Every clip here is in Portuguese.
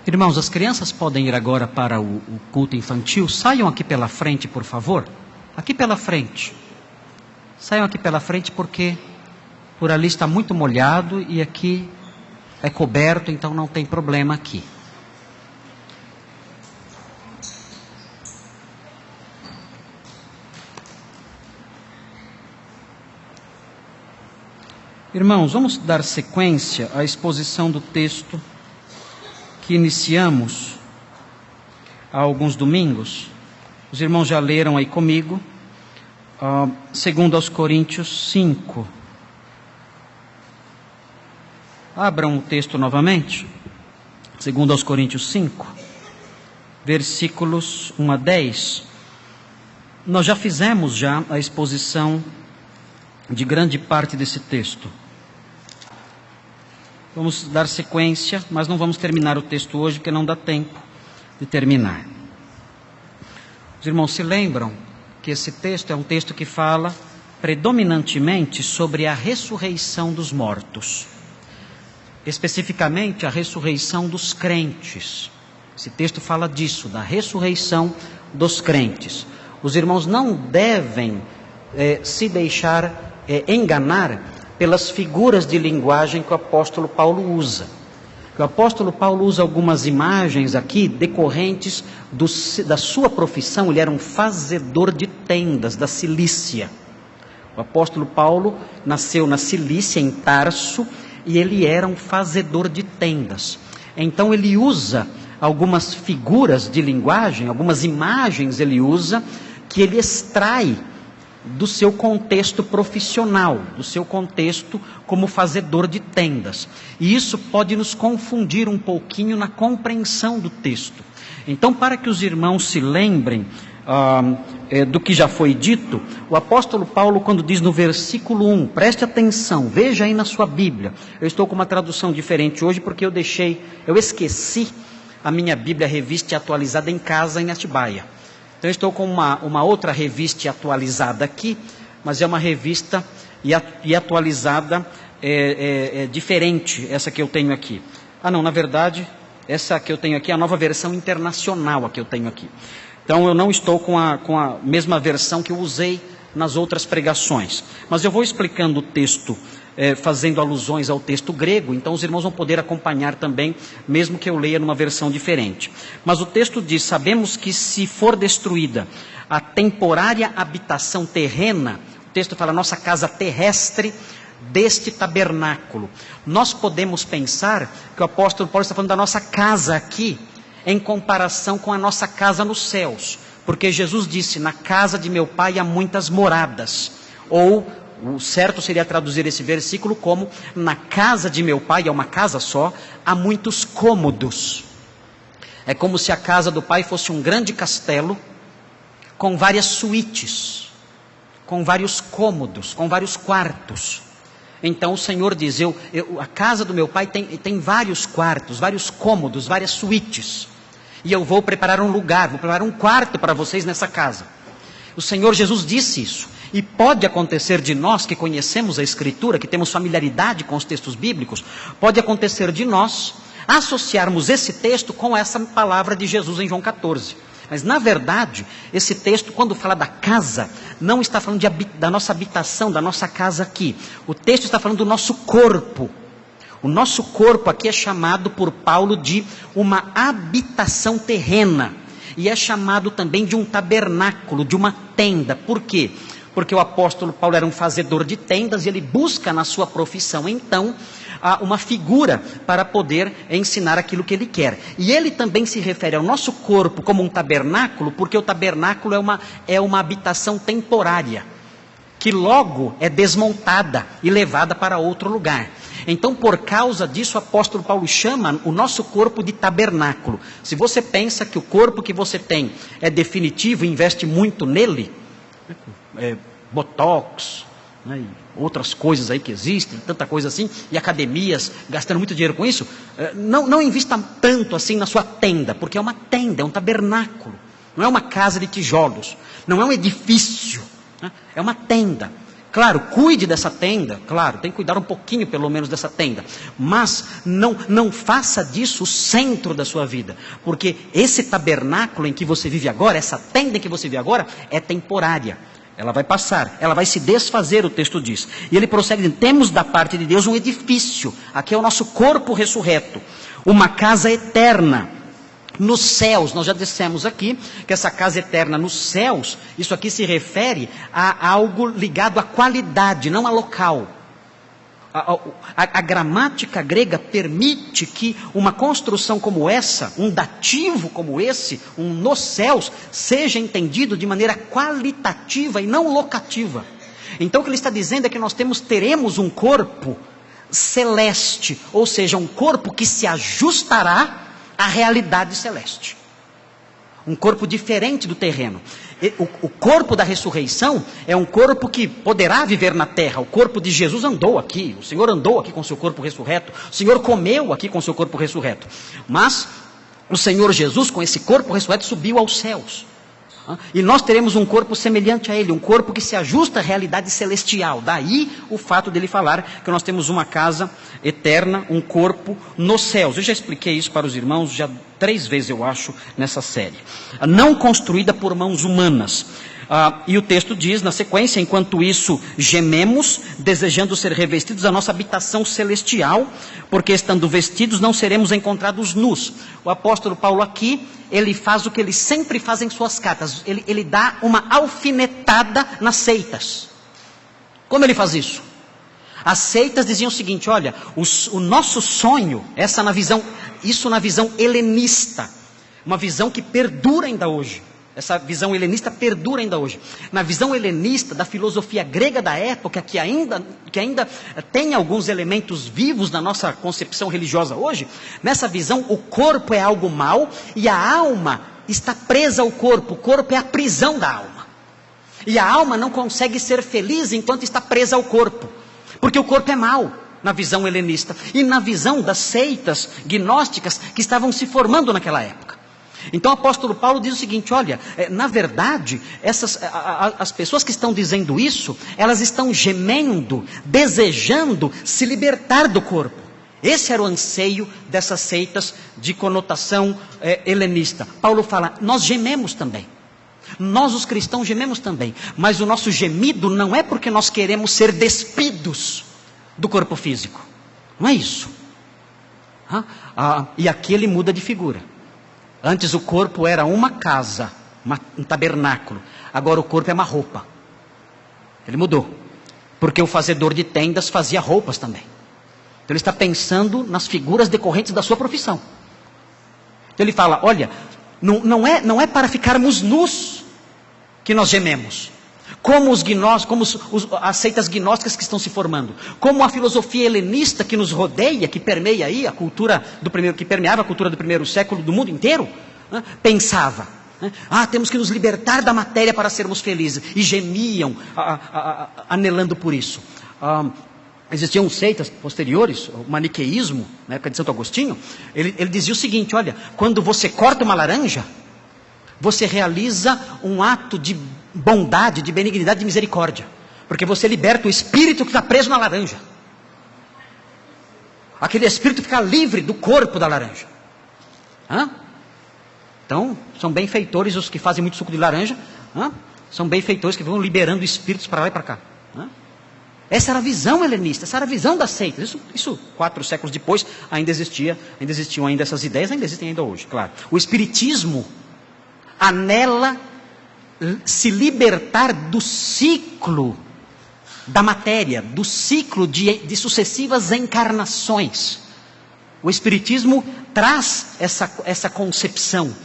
Irmãos, as crianças podem ir agora para o culto infantil. Saiam aqui pela frente, por favor. Aqui pela frente. Saiam aqui pela frente porque por ali está muito molhado e aqui é coberto, então não tem problema aqui. Irmãos, vamos dar sequência à exposição do texto que iniciamos há alguns domingos. Os irmãos já leram aí comigo, segundo aos Coríntios 5. Abram o texto novamente, segundo aos Coríntios 5, versículos 1 a 10. Nós já fizemos a exposição de grande parte desse texto. Vamos dar sequência, mas não vamos terminar o texto hoje, porque não dá tempo de terminar. Os irmãos se lembram que esse texto é um texto que fala predominantemente sobre a ressurreição dos mortos. Especificamente a ressurreição dos crentes. Esse texto fala disso, da ressurreição dos crentes. Os irmãos não devem se deixar enganar pelas figuras de linguagem que o apóstolo Paulo usa. O apóstolo Paulo usa algumas imagens aqui decorrentes da sua profissão. Ele era um fazedor de tendas da Cilícia. O apóstolo Paulo nasceu na Cilícia, em Tarso, e ele era um fazedor de tendas. Então ele usa algumas figuras de linguagem, algumas imagens ele usa, que ele extrai do seu contexto profissional, do seu contexto como fazedor de tendas. E isso pode nos confundir um pouquinho na compreensão do texto. Então, para que os irmãos se lembrem do que já foi dito, o apóstolo Paulo, quando diz no versículo 1, preste atenção, veja aí na sua Bíblia. Eu estou com uma tradução diferente hoje porque eu esqueci a minha Bíblia revista e atualizada em casa em Atibaia. Então eu estou com uma outra revista atualizada aqui, mas é uma revista e atualizada diferente, essa que eu tenho aqui. Não, na verdade, essa que eu tenho aqui é a nova versão internacional, a que eu tenho aqui. Então eu não estou com a mesma versão que eu usei nas outras pregações. Mas eu vou explicando o texto, fazendo alusões ao texto grego, então os irmãos vão poder acompanhar também, mesmo que eu leia numa versão diferente. Mas o texto diz: sabemos que se for destruída a temporária habitação terrena, o texto fala nossa casa terrestre, deste tabernáculo. Nós podemos pensar que o apóstolo Paulo está falando da nossa casa aqui, em comparação com a nossa casa nos céus, porque Jesus disse, na casa de meu pai há muitas moradas, ou o certo seria traduzir esse versículo como, na casa de meu pai, é uma casa só, há muitos cômodos. É como se a casa do pai fosse um grande castelo, com várias suítes, com vários cômodos, com vários quartos. Então o Senhor diz, a casa do meu pai tem vários quartos, vários cômodos, várias suítes. E eu vou preparar um lugar, vou preparar um quarto para vocês nessa casa. O Senhor Jesus disse isso. E pode acontecer de nós que conhecemos a Escritura, que temos familiaridade com os textos bíblicos, pode acontecer de nós associarmos esse texto com essa palavra de Jesus em João 14. Mas na verdade, esse texto, quando fala da casa, não está falando da nossa habitação, da nossa casa aqui. O texto está falando do nosso corpo. O nosso corpo aqui é chamado por Paulo de uma habitação terrena. E é chamado também de um tabernáculo, de uma tenda. Por quê? Porque o apóstolo Paulo era um fazedor de tendas e ele busca na sua profissão, então, uma figura para poder ensinar aquilo que ele quer. E ele também se refere ao nosso corpo como um tabernáculo, porque o tabernáculo é uma habitação temporária, que logo é desmontada e levada para outro lugar. Então, por causa disso, o apóstolo Paulo chama o nosso corpo de tabernáculo. Se você pensa que o corpo que você tem é definitivo e investe muito nele, botox, e outras coisas aí que existem, tanta coisa assim, e academias gastando muito dinheiro com isso, não invista tanto assim na sua tenda, porque é uma tenda, é um tabernáculo, não é uma casa de tijolos, não é um edifício, é uma tenda. Claro, cuide dessa tenda, claro, tem que cuidar um pouquinho pelo menos dessa tenda, mas não faça disso o centro da sua vida, porque esse tabernáculo em que você vive agora, essa tenda em que você vive agora, é temporária, ela vai passar, ela vai se desfazer, o texto diz. E ele prossegue dizendo, temos da parte de Deus um edifício, aqui é o nosso corpo ressurreto, uma casa eterna, nos céus. Nós já dissemos aqui que essa casa eterna nos céus, isso aqui se refere a algo ligado à qualidade, não a local. A gramática grega permite que uma construção como essa, um dativo como esse, um nos céus, seja entendido de maneira qualitativa e não locativa. Então o que ele está dizendo é que nós teremos um corpo celeste, ou seja, um corpo que se ajustará a realidade celeste. Um corpo diferente do terreno. O corpo da ressurreição é um corpo que poderá viver na terra. O corpo de Jesus andou aqui. O Senhor andou aqui com seu corpo ressurreto. O Senhor comeu aqui com seu corpo ressurreto. Mas o Senhor Jesus, com esse corpo ressurreto, subiu aos céus. E nós teremos um corpo semelhante a ele, um corpo que se ajusta à realidade celestial. Daí o fato dele falar que nós temos uma casa eterna, um corpo nos céus. Eu já expliquei isso para os irmãos, já 3 vezes eu acho, nessa série. Não construída por mãos humanas. E o texto diz, na sequência, enquanto isso gememos, desejando ser revestidos da nossa habitação celestial, porque estando vestidos não seremos encontrados nus. O apóstolo Paulo aqui, ele faz o que ele sempre faz em suas cartas, ele dá uma alfinetada nas seitas. Como ele faz isso? As seitas diziam o seguinte, olha, o nosso sonho, isso na visão helenista, uma visão que perdura ainda hoje. Essa visão helenista perdura ainda hoje. Na visão helenista, da filosofia grega da época, que ainda tem alguns elementos vivos na nossa concepção religiosa hoje, nessa visão o corpo é algo mau e a alma está presa ao corpo. O corpo é a prisão da alma. E a alma não consegue ser feliz enquanto está presa ao corpo, porque o corpo é mau, na visão helenista. E na visão das seitas gnósticas que estavam se formando naquela época. Então o apóstolo Paulo diz o seguinte, olha, na verdade, as pessoas que estão dizendo isso, elas estão gemendo, desejando se libertar do corpo. Esse era o anseio dessas seitas de conotação helenista. Paulo fala, nós gememos também. Nós os cristãos gememos também. Mas o nosso gemido não é porque nós queremos ser despidos do corpo físico. Não é isso. E aqui ele muda de figura. Antes o corpo era uma casa, um tabernáculo. Agora o corpo é uma roupa. Ele mudou. Porque o fazedor de tendas fazia roupas também. Então ele está pensando nas figuras decorrentes da sua profissão. Então ele fala, olha, não é para ficarmos nus que nós gememos. Como as seitas gnósticas que estão se formando, como a filosofia helenista que nos rodeia, que permeia aí a cultura que permeava a cultura do primeiro século do mundo inteiro, pensava, temos que nos libertar da matéria para sermos felizes, e gemiam, anelando por isso. Existiam seitas posteriores, o maniqueísmo, na época de Santo Agostinho, ele dizia o seguinte, olha, quando você corta uma laranja, você realiza um ato de bondade, de benignidade, de misericórdia, porque você liberta o espírito que está preso na laranja. Aquele espírito fica livre do corpo da laranja. Então, são benfeitores os que fazem muito suco de laranja, são benfeitores que vão liberando espíritos para lá e para cá. Essa era a visão helenista, essa era a visão das seitas. Isso 4 séculos depois ainda existiam essas ideias, ainda existem ainda hoje, claro. O espiritismo anela se libertar do ciclo da matéria, do ciclo de sucessivas encarnações. O espiritismo traz essa concepção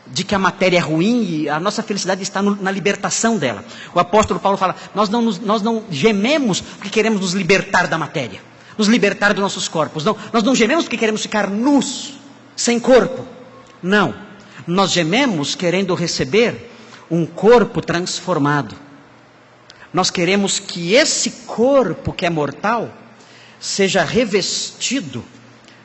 de que a matéria é ruim e a nossa felicidade está na libertação dela. O apóstolo Paulo fala, nós não gememos porque queremos nos libertar da matéria, nos libertar dos nossos corpos. Não, nós não gememos porque queremos ficar nus, sem corpo. Não, nós gememos querendo receber um corpo transformado. Nós queremos que esse corpo que é mortal seja revestido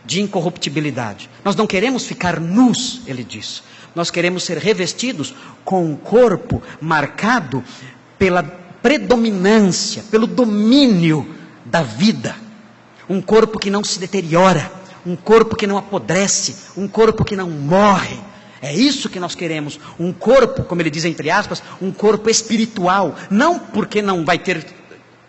de incorruptibilidade. Nós não queremos ficar nus, ele diz. Nós queremos ser revestidos com um corpo marcado predominância, pelo domínio da vida. Um corpo que não se deteriora, um corpo que não apodrece, um corpo que não morre. É isso que nós queremos, um corpo, como ele diz entre aspas, um corpo espiritual, não porque não vai ter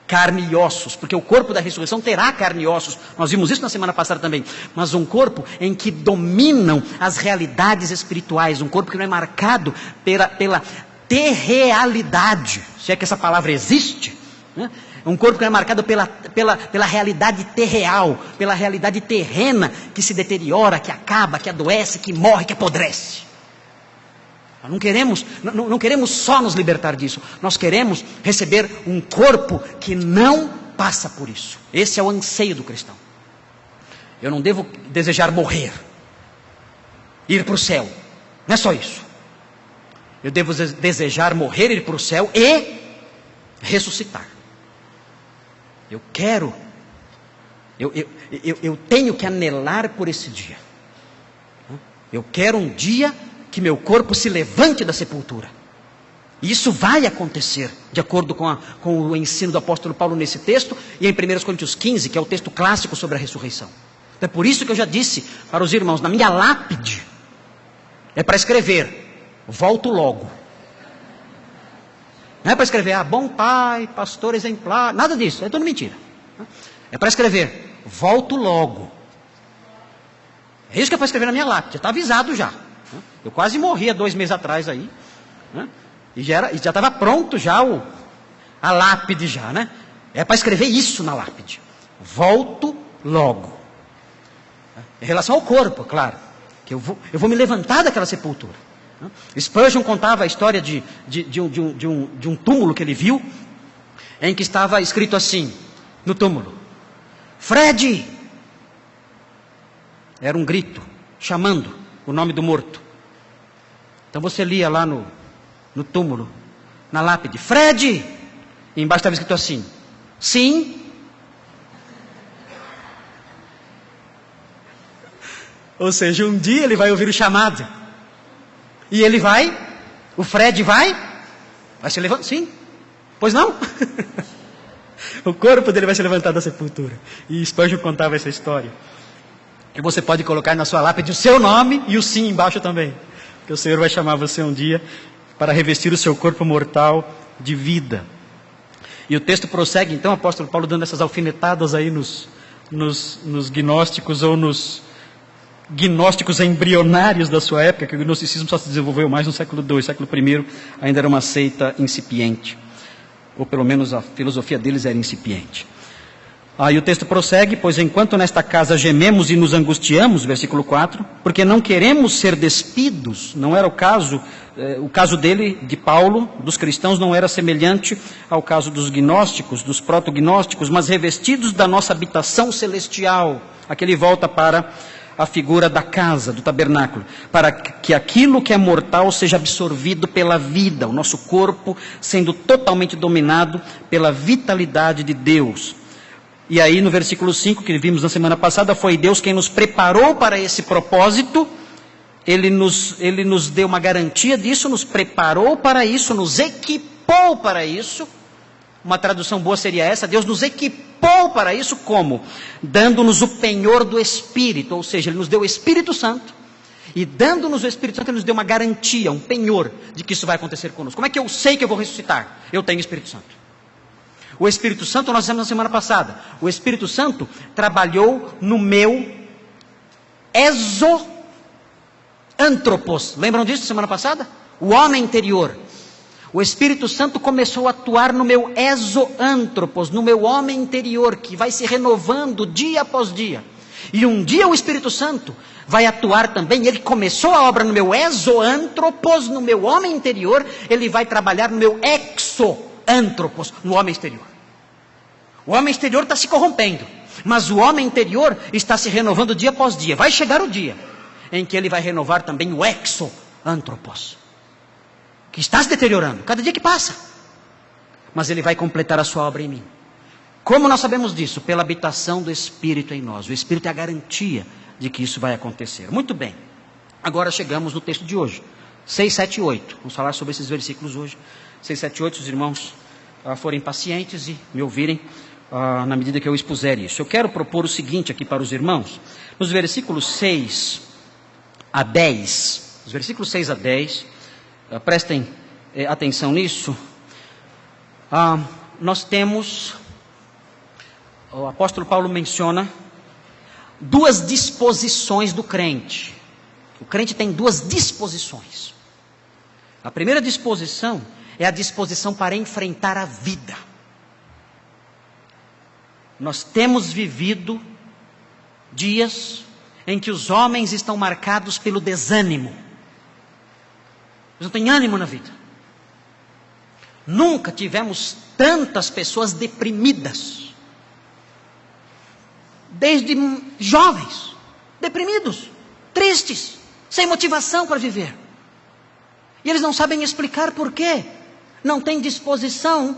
carne e ossos, porque o corpo da ressurreição terá carne e ossos, nós vimos isso na semana passada também, mas um corpo em que dominam as realidades espirituais, um corpo que não é marcado pela terrealidade, se é que essa palavra existe, né? Um corpo que é marcado pela realidade terreal, pela realidade terrena, que se deteriora, que acaba, que adoece, que morre, que apodrece. Nós não queremos só nos libertar disso, nós queremos receber um corpo que não passa por isso. Esse é o anseio do cristão. Eu não devo desejar morrer, ir para o céu, não é só isso. Eu devo desejar morrer, ir para o céu e ressuscitar. Eu tenho que anelar por esse dia. Eu quero um dia que meu corpo se levante da sepultura. E isso vai acontecer, de acordo com o ensino do apóstolo Paulo nesse texto, e em 1 Coríntios 15, que é o texto clássico sobre a ressurreição. Então é por isso que eu já disse para os irmãos, na minha lápide, é para escrever, volto logo. Não é para escrever, bom pai, pastor exemplar, nada disso, é tudo mentira. É para escrever, volto logo. É isso que é para escrever na minha lápide, está avisado já. Eu quase morri há 2 meses atrás aí, né? E já estava pronto já a lápide já, né? É para escrever isso na lápide, volto logo. Em relação ao corpo, claro, que eu vou me levantar daquela sepultura. Spurgeon contava a história de um túmulo que ele viu, em que estava escrito assim, no túmulo, Fred! Era um grito, chamando o nome do morto. Então você lia lá no túmulo, na lápide, Fred! E embaixo estava escrito assim, sim. Ou seja, um dia ele vai ouvir o chamado. E ele o Fred vai se levantar, sim, pois não? O corpo dele vai se levantar da sepultura. E Spurgeon contava essa história. E você pode colocar na sua lápide o seu nome e o sim embaixo também. Porque o Senhor vai chamar você um dia para revestir o seu corpo mortal de vida. E o texto prossegue, então, o apóstolo Paulo dando essas alfinetadas aí nos gnósticos ou nos gnósticos embrionários da sua época, que o gnosticismo só se desenvolveu mais no século II, século I ainda era uma seita incipiente, ou pelo menos a filosofia deles era incipiente. Aí o texto prossegue, pois enquanto nesta casa gememos e nos angustiamos, versículo 4, porque não queremos ser despidos, não era o caso dele, de Paulo, dos cristãos, não era semelhante ao caso dos gnósticos, dos protognósticos, mas revestidos da nossa habitação celestial. Aqui ele volta para a figura da casa, do tabernáculo, para que aquilo que é mortal seja absorvido pela vida, o nosso corpo sendo totalmente dominado pela vitalidade de Deus. E aí no versículo 5, que vimos na semana passada, foi Deus quem nos preparou para esse propósito, Ele nos deu uma garantia disso, nos preparou para isso, nos equipou para isso. Uma tradução boa seria essa, Deus nos equipou para isso como? Dando-nos o penhor do Espírito, ou seja, Ele nos deu o Espírito Santo, e dando-nos o Espírito Santo, Ele nos deu uma garantia, um penhor de que isso vai acontecer conosco. Como é que eu sei que eu vou ressuscitar? Eu tenho o Espírito Santo. O Espírito Santo, nós dissemos na semana passada, o Espírito Santo trabalhou no meu exoantropos. Lembram disso semana passada? O homem interior. O Espírito Santo começou a atuar no meu exoantropos, no meu homem interior, que vai se renovando dia após dia. E um dia o Espírito Santo vai atuar também, ele começou a obra no meu exoantropos, no meu homem interior, ele vai trabalhar no meu exoantropos, no homem exterior. O homem exterior está se corrompendo, mas o homem interior está se renovando dia após dia. Vai chegar o dia em que ele vai renovar também o exoantropos, que está se deteriorando, cada dia que passa. Mas ele vai completar a sua obra em mim. Como nós sabemos disso? Pela habitação do Espírito em nós. O Espírito é a garantia de que isso vai acontecer. Muito bem. Agora chegamos no texto de hoje. 6, 7 e 8. Vamos falar sobre esses versículos hoje. 6, 7 e 8, os irmãos forem pacientes e me ouvirem na medida que eu expuser isso. Eu quero propor o seguinte aqui para os irmãos, nos versículos 6 a 10, prestem atenção nisso, nós temos, o apóstolo Paulo menciona, duas disposições do crente. O crente tem duas disposições. A primeira disposição é a disposição para enfrentar a vida. Nós temos vivido dias em que os homens estão marcados pelo desânimo. Eles não têm ânimo na vida. Nunca tivemos tantas pessoas deprimidas. Desde jovens, deprimidos, tristes, sem motivação para viver. E eles não sabem explicar por quê. Não têm disposição,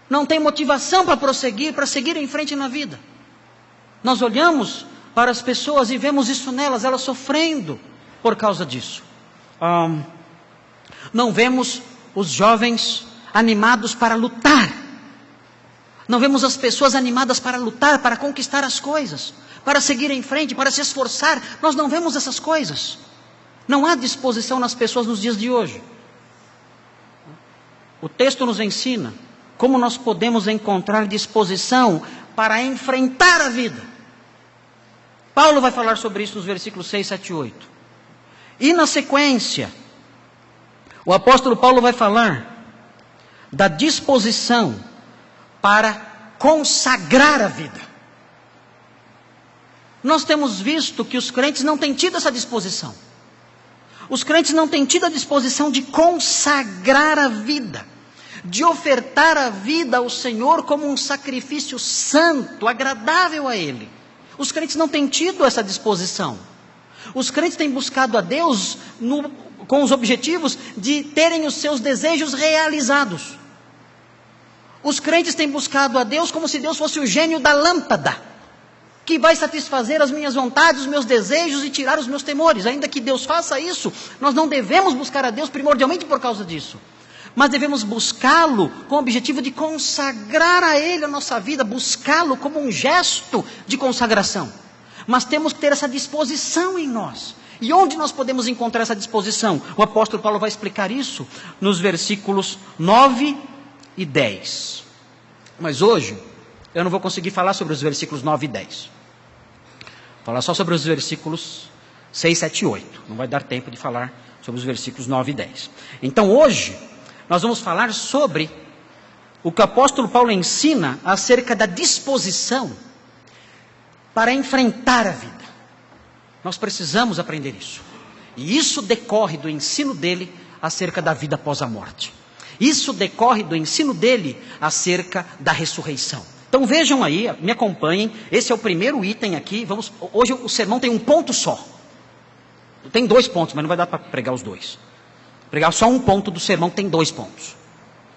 não têm motivação para prosseguir, para seguir em frente na vida. Nós olhamos para as pessoas e vemos isso nelas, elas sofrendo por causa disso. Não vemos os jovens animados para lutar. Não vemos as pessoas animadas para lutar, para conquistar as coisas, para seguir em frente, para se esforçar. Nós não vemos essas coisas. Não há disposição nas pessoas nos dias de hoje. O texto nos ensina como nós podemos encontrar disposição para enfrentar a vida. Paulo vai falar sobre isso nos versículos 6, 7 e 8. E na sequência, o apóstolo Paulo vai falar da disposição para consagrar a vida. Nós temos visto que os crentes não têm tido essa disposição. Os crentes não têm tido a disposição de consagrar a vida, de ofertar a vida ao Senhor como um sacrifício santo, agradável a Ele. Os crentes não têm tido essa disposição. Os crentes têm buscado a Deus com os objetivos de terem os seus desejos realizados. Os crentes têm buscado a Deus como se Deus fosse o gênio da lâmpada, que vai satisfazer as minhas vontades, os meus desejos e tirar os meus temores. Ainda que Deus faça isso, nós não devemos buscar a Deus primordialmente por causa disso. Mas devemos buscá-lo com o objetivo de consagrar a Ele a nossa vida, buscá-lo como um gesto de consagração. Mas temos que ter essa disposição em nós. E onde nós podemos encontrar essa disposição? O apóstolo Paulo vai explicar isso nos versículos 9 e 10. Mas hoje eu não vou conseguir falar sobre os versículos 9 e 10. Vou falar só sobre os versículos 6, 7 e 8. Não vai dar tempo de falar sobre os versículos 9 e 10. Então hoje nós vamos falar sobre o que o apóstolo Paulo ensina acerca da disposição para enfrentar a vida. Nós precisamos aprender isso. E isso decorre do ensino dele acerca da vida após a morte. Isso decorre do ensino dele acerca da ressurreição. Então vejam aí, me acompanhem. Esse é o primeiro item aqui. Hoje o sermão tem um ponto só. Tem 2 pontos, mas não vai dar para pregar os 2. Pregar só um ponto do sermão tem 2 pontos.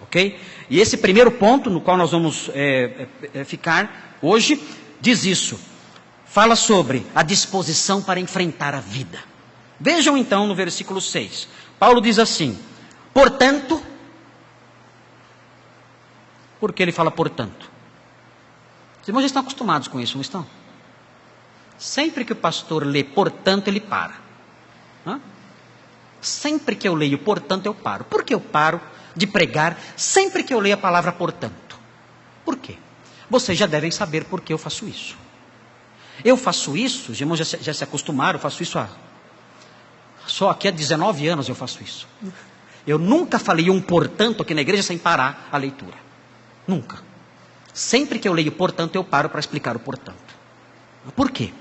Ok? E esse primeiro ponto, no qual nós vamos ficar hoje, diz isso. Fala sobre a disposição para enfrentar a vida. Vejam então no versículo 6. Paulo diz assim: portanto, por que ele fala portanto? Os irmãos já estão acostumados com isso, não estão? Sempre que o pastor lê portanto, ele para. Sempre que eu leio portanto, eu paro. Por que eu paro de pregar sempre que eu leio a palavra portanto? Por quê? Vocês já devem saber por que eu faço isso. Eu faço isso, os irmãos já se acostumaram, eu faço isso só aqui há 19 anos eu faço isso. Eu nunca falei um portanto aqui na igreja sem parar a leitura. Nunca. Sempre que eu leio portanto, eu paro para explicar o portanto. Por quê?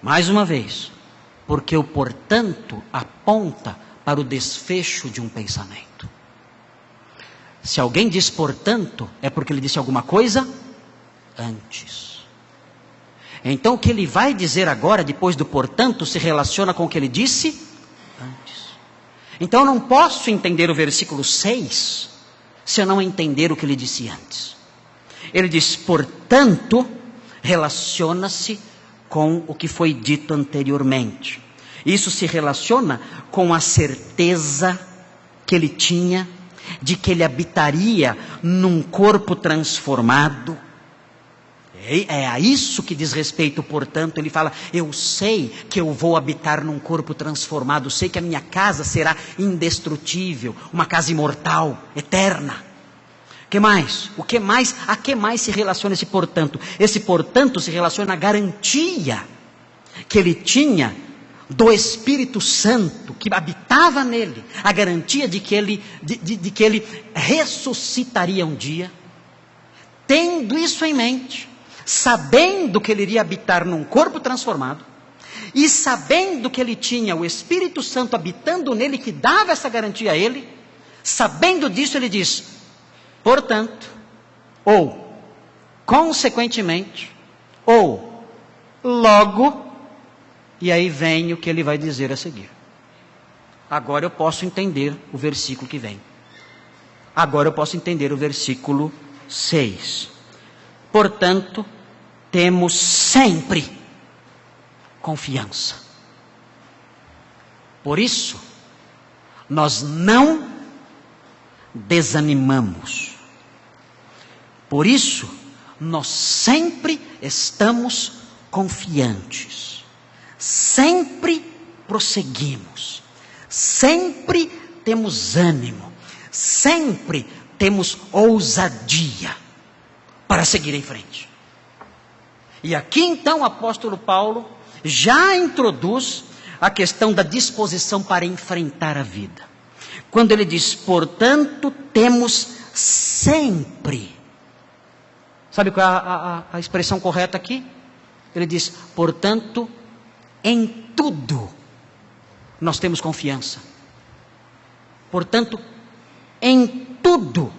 Mais uma vez, porque o portanto aponta para o desfecho de um pensamento. Se alguém diz portanto, é porque ele disse alguma coisa antes. Então o que ele vai dizer agora, depois do portanto, se relaciona com o que ele disse antes. Então eu não posso entender o versículo 6 se eu não entender o que ele disse antes. Ele diz, portanto, relaciona-se com o que foi dito anteriormente. Isso se relaciona com a certeza que ele tinha de que ele habitaria num corpo transformado. É a isso que diz respeito, portanto, ele fala, eu sei que eu vou habitar num corpo transformado, sei que a minha casa será indestrutível, uma casa imortal, eterna. Que mais? O que mais? A que mais se relaciona esse portanto? Esse portanto se relaciona à garantia que ele tinha do Espírito Santo que habitava nele, a garantia de que ele ressuscitaria um dia. Tendo isso em mente, sabendo que ele iria habitar num corpo transformado, e sabendo que ele tinha o Espírito Santo habitando nele, que dava essa garantia a ele, sabendo disso ele diz, portanto, ou consequentemente, ou logo, e aí vem o que ele vai dizer a seguir. Agora eu posso entender o versículo que vem. Agora eu posso entender o versículo 6. Portanto, temos sempre confiança. Por isso, nós não desanimamos. Por isso, nós sempre estamos confiantes. Sempre prosseguimos. Sempre temos ânimo. Sempre temos ousadia para seguir em frente. E aqui então o apóstolo Paulo já introduz a questão da disposição para enfrentar a vida. Quando ele diz, portanto, temos sempre. Sabe qual é a expressão correta aqui? Ele diz, portanto, em tudo nós temos confiança. Portanto, em tudo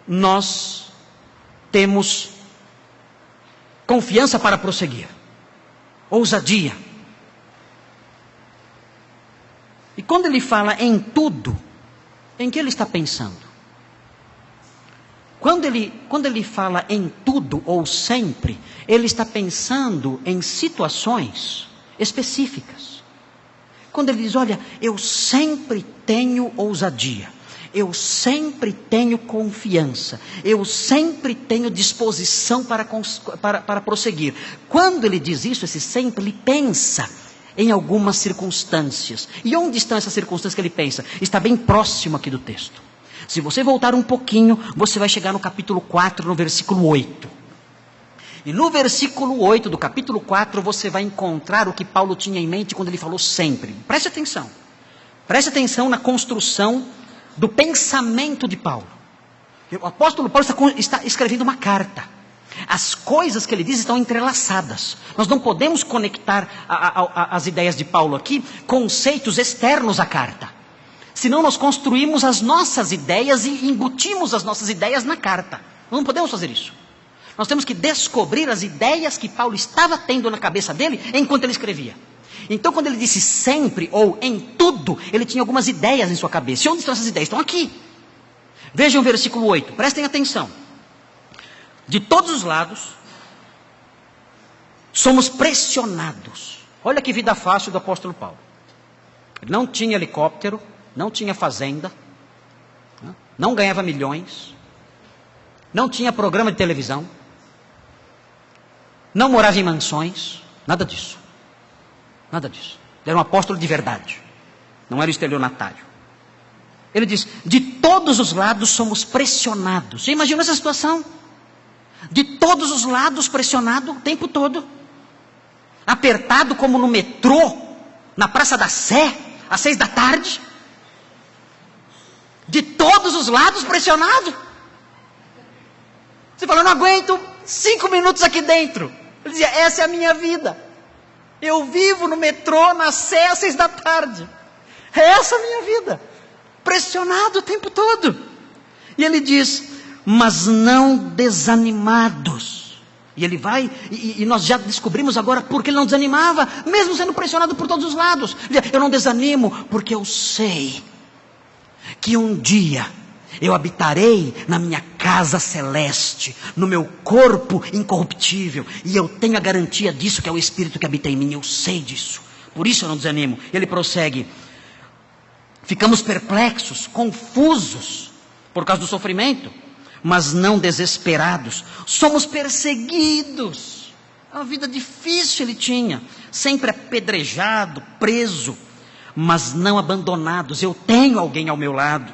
nós temos confiança para prosseguir, ousadia. E quando ele fala em tudo, em que ele está pensando? Quando ele fala em tudo ou sempre, ele está pensando em situações específicas. Quando ele diz, olha, eu sempre tenho ousadia, eu sempre tenho confiança, eu sempre tenho disposição para prosseguir. Quando ele diz isso, esse sempre, ele pensa em algumas circunstâncias. E onde estão essas circunstâncias que ele pensa? Está bem próximo aqui do texto. Se você voltar um pouquinho, você vai chegar no capítulo 4, no versículo 8. E no versículo 8 do capítulo 4, você vai encontrar o que Paulo tinha em mente quando ele falou sempre. Preste atenção. Preste atenção na construção do pensamento de Paulo. O apóstolo Paulo está escrevendo uma carta. As coisas que ele diz estão entrelaçadas. Nós não podemos conectar as ideias de Paulo aqui, conceitos externos à carta. Senão nós construímos as nossas ideias e embutimos as nossas ideias na carta. Nós não podemos fazer isso. Nós temos que descobrir as ideias que Paulo estava tendo na cabeça dele enquanto ele escrevia. Então quando ele disse sempre ou em tudo, ele tinha algumas ideias em sua cabeça. E onde estão essas ideias? Estão aqui. Vejam o versículo 8, prestem atenção. De todos os lados, somos pressionados. Olha que vida fácil do apóstolo Paulo. Ele não tinha helicóptero, não tinha fazenda, não ganhava milhões, não tinha programa de televisão, não morava em mansões, nada disso. Nada disso. Ele era um apóstolo de verdade, não era estelionatário. Ele diz, de todos os lados somos pressionados. Você imagina essa situação? De todos os lados pressionado o tempo todo. Apertado como no metrô, na Praça da Sé, às 6 da tarde. De todos os lados pressionado. Você fala, eu não aguento 5 minutos aqui dentro. Ele dizia, essa é a minha vida. Eu vivo no metrô, na Sé, às 6 da tarde. Essa é a minha vida. Pressionado o tempo todo. E ele diz, mas não desanimados. E ele vai, e nós já descobrimos agora porque ele não desanimava, mesmo sendo pressionado por todos os lados. Ele diz, eu não desanimo porque eu sei que um dia eu habitarei na minha casa celeste, no meu corpo incorruptível, e eu tenho a garantia disso, que é o Espírito que habita em mim, eu sei disso, por isso eu não desanimo. Ele prossegue, ficamos perplexos, confusos por causa do sofrimento, mas não desesperados. Somos perseguidos. Uma vida difícil ele tinha, sempre apedrejado, preso, mas não abandonados. Eu tenho alguém ao meu lado.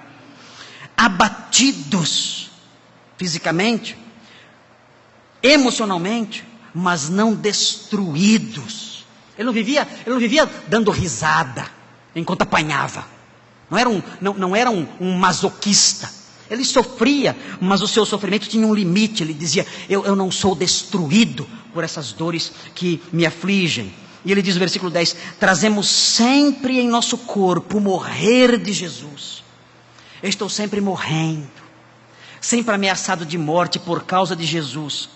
Abatidos fisicamente, emocionalmente, mas não destruídos. Ele não vivia dando risada enquanto apanhava. Não era um masoquista. Ele sofria, mas o seu sofrimento tinha um limite. Ele dizia, eu não sou destruído por essas dores que me afligem. E ele diz no versículo 10, trazemos sempre em nosso corpo o morrer de Jesus. Eu estou sempre morrendo, sempre ameaçado de morte por causa de Jesus.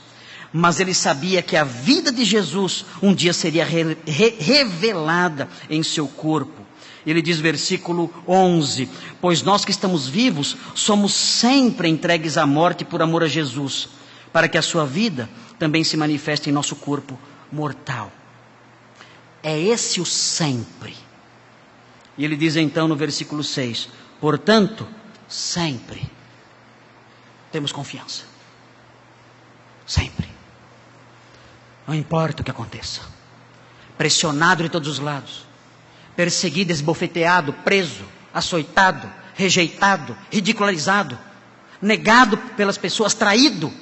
Mas ele sabia que a vida de Jesus um dia seria revelada em seu corpo. Ele diz versículo 11, pois nós que estamos vivos, somos sempre entregues à morte por amor a Jesus, para que a sua vida também se manifeste em nosso corpo mortal. É esse o sempre. E ele diz então no versículo 6, portanto, sempre temos confiança. Sempre. Não importa o que aconteça. Pressionado de todos os lados. Perseguido, esbofeteado, preso, açoitado, rejeitado, ridicularizado, negado pelas pessoas, traído.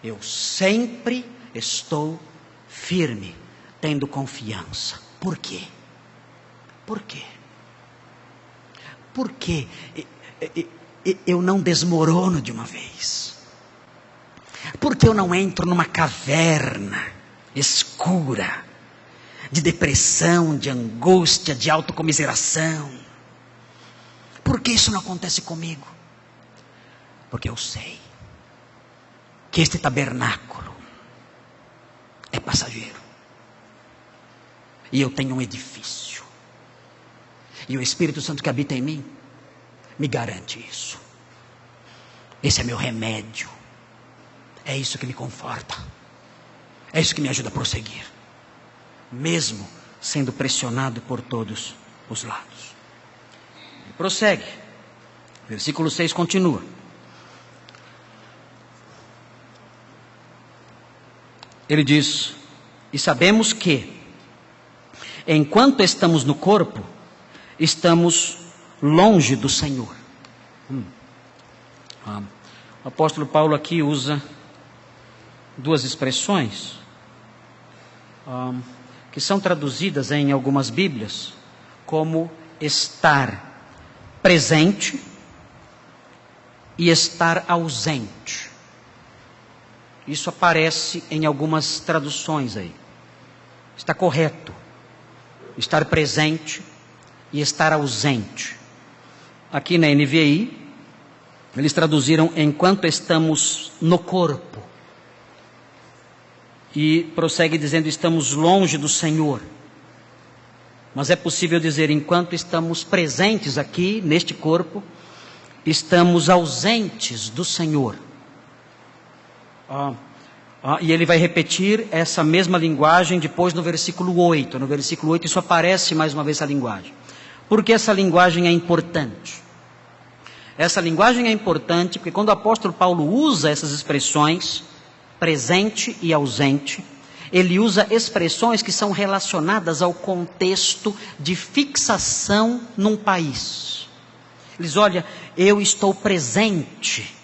Eu sempre estou firme, tendo confiança. Por quê? Por quê? Por quê? Eu não desmorono de uma vez? Por que eu não entro numa caverna escura, de depressão, de angústia, de autocomiseração? Por que isso não acontece comigo? Porque eu sei que este tabernáculo é passageiro. E eu tenho um edifício. E o Espírito Santo que habita em mim me garante isso. Esse é meu remédio. É isso que me conforta. É isso que me ajuda a prosseguir. Mesmo sendo pressionado por todos os lados. E prossegue. Versículo 6 continua. Ele diz, e sabemos que, enquanto estamos no corpo, estamos longe do Senhor. O apóstolo Paulo aqui usa duas expressões que são traduzidas em algumas Bíblias como estar presente e estar ausente. Isso aparece em algumas traduções aí. Está correto. Estar presente e estar ausente. Aqui na NVI, eles traduziram enquanto estamos no corpo. E prossegue dizendo estamos longe do Senhor. Mas é possível dizer enquanto estamos presentes aqui neste corpo, estamos ausentes do Senhor. E ele vai repetir essa mesma linguagem depois no versículo 8. No versículo 8 isso aparece mais uma vez essa linguagem. Por que essa linguagem é importante? Essa linguagem é importante porque quando o apóstolo Paulo usa essas expressões, presente e ausente, ele usa expressões que são relacionadas ao contexto de fixação num país. Ele diz, olha, eu estou presente,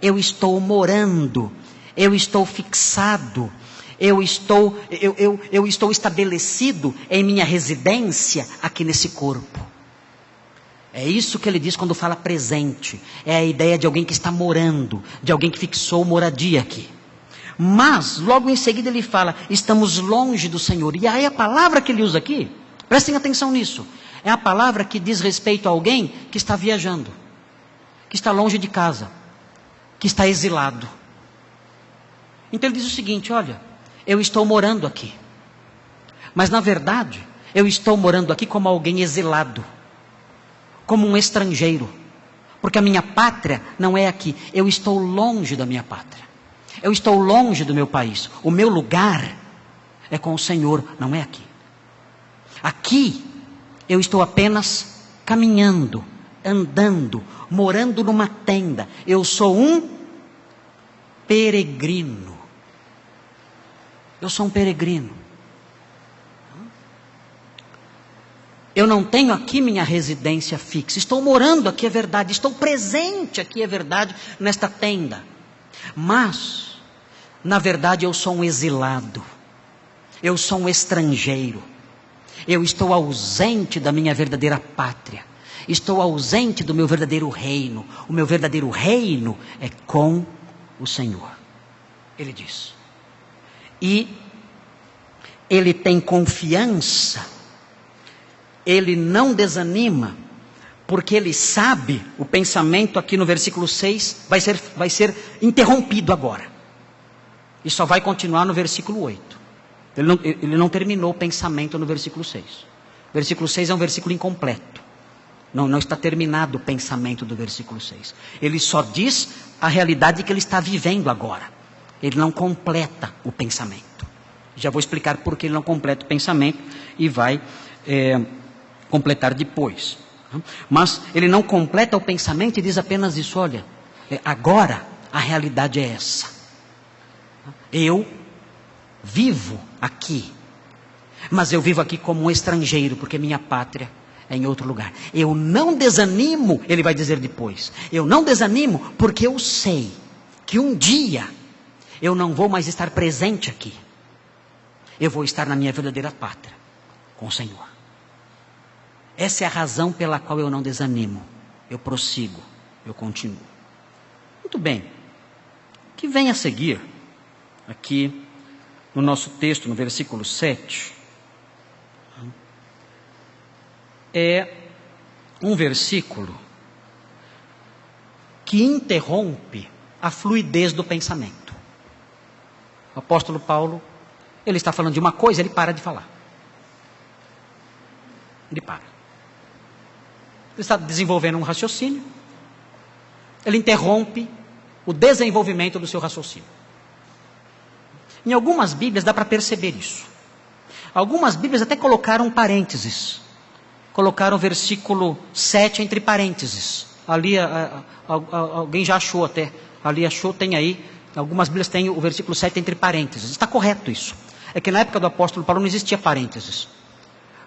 eu estou morando, eu estou fixado, eu estou estabelecido em minha residência aqui nesse corpo. É isso que ele diz quando fala presente. É a ideia de alguém que está morando, de alguém que fixou moradia aqui. Mas, logo em seguida ele fala, estamos longe do Senhor. E aí a palavra que ele usa aqui, prestem atenção nisso, é a palavra que diz respeito a alguém que está viajando, que está longe de casa, que está exilado. Então ele diz o seguinte, olha, eu estou morando aqui. Mas na verdade, eu estou morando aqui como alguém exilado, como um estrangeiro. Porque a minha pátria não é aqui, eu estou longe da minha pátria. Eu estou longe do meu país. O meu lugar é com o Senhor, não é aqui. Aqui eu estou apenas caminhando, andando, morando numa tenda. Eu sou um peregrino. Eu sou um peregrino. Eu não tenho aqui minha residência fixa. Estou morando aqui, é verdade. Estou presente aqui, é verdade, nesta tenda. Mas, na verdade, eu sou um exilado. Eu sou um estrangeiro. Eu estou ausente da minha verdadeira pátria. Estou ausente do meu verdadeiro reino. O meu verdadeiro reino é com o Senhor. Ele diz. E ele tem confiança. Ele não desanima, porque ele sabe, o pensamento aqui no versículo 6 vai ser interrompido agora. E só vai continuar no versículo 8. Ele não terminou o pensamento no versículo 6. O versículo 6 é um versículo incompleto. Não está terminado o pensamento do versículo 6. Ele só diz a realidade que ele está vivendo agora. Ele não completa o pensamento. Já vou explicar por que ele não completa o pensamento e vai completar depois. Mas ele não completa o pensamento e diz apenas isso: olha, agora a realidade é essa. Eu vivo aqui, mas eu vivo aqui como um estrangeiro, porque minha pátria é em outro lugar. Eu não desanimo, ele vai dizer depois, eu não desanimo porque eu sei que um dia eu não vou mais estar presente aqui. Eu vou estar na minha verdadeira pátria, com o Senhor. Essa é a razão pela qual eu não desanimo. Eu prossigo, eu continuo. Muito bem. O que vem a seguir, aqui no nosso texto, no versículo 7, é um versículo que interrompe a fluidez do pensamento. O apóstolo Paulo, ele está falando de uma coisa, ele para de falar. Ele para. Ele está desenvolvendo um raciocínio. Ele interrompe o desenvolvimento do seu raciocínio. Em algumas Bíblias dá para perceber isso. Algumas Bíblias até colocaram parênteses. Colocaram o versículo 7 entre parênteses. Ali alguém já achou até. Ali achou, tem aí. Algumas Bíblias têm o versículo 7 entre parênteses. Está correto isso. É que na época do apóstolo Paulo não existia parênteses.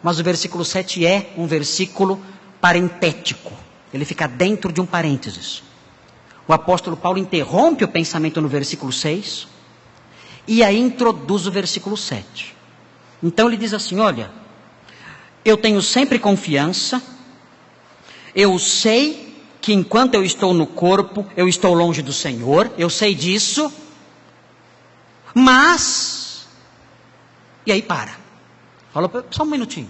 Mas o versículo 7 é um versículo parentético. Ele fica dentro de um parênteses. O apóstolo Paulo interrompe o pensamento no versículo 6 e aí introduz o versículo 7. Então ele diz assim: olha, eu tenho sempre confiança, eu sei que enquanto eu estou no corpo, eu estou longe do Senhor, eu sei disso, mas... E aí para. Fala, só um minutinho.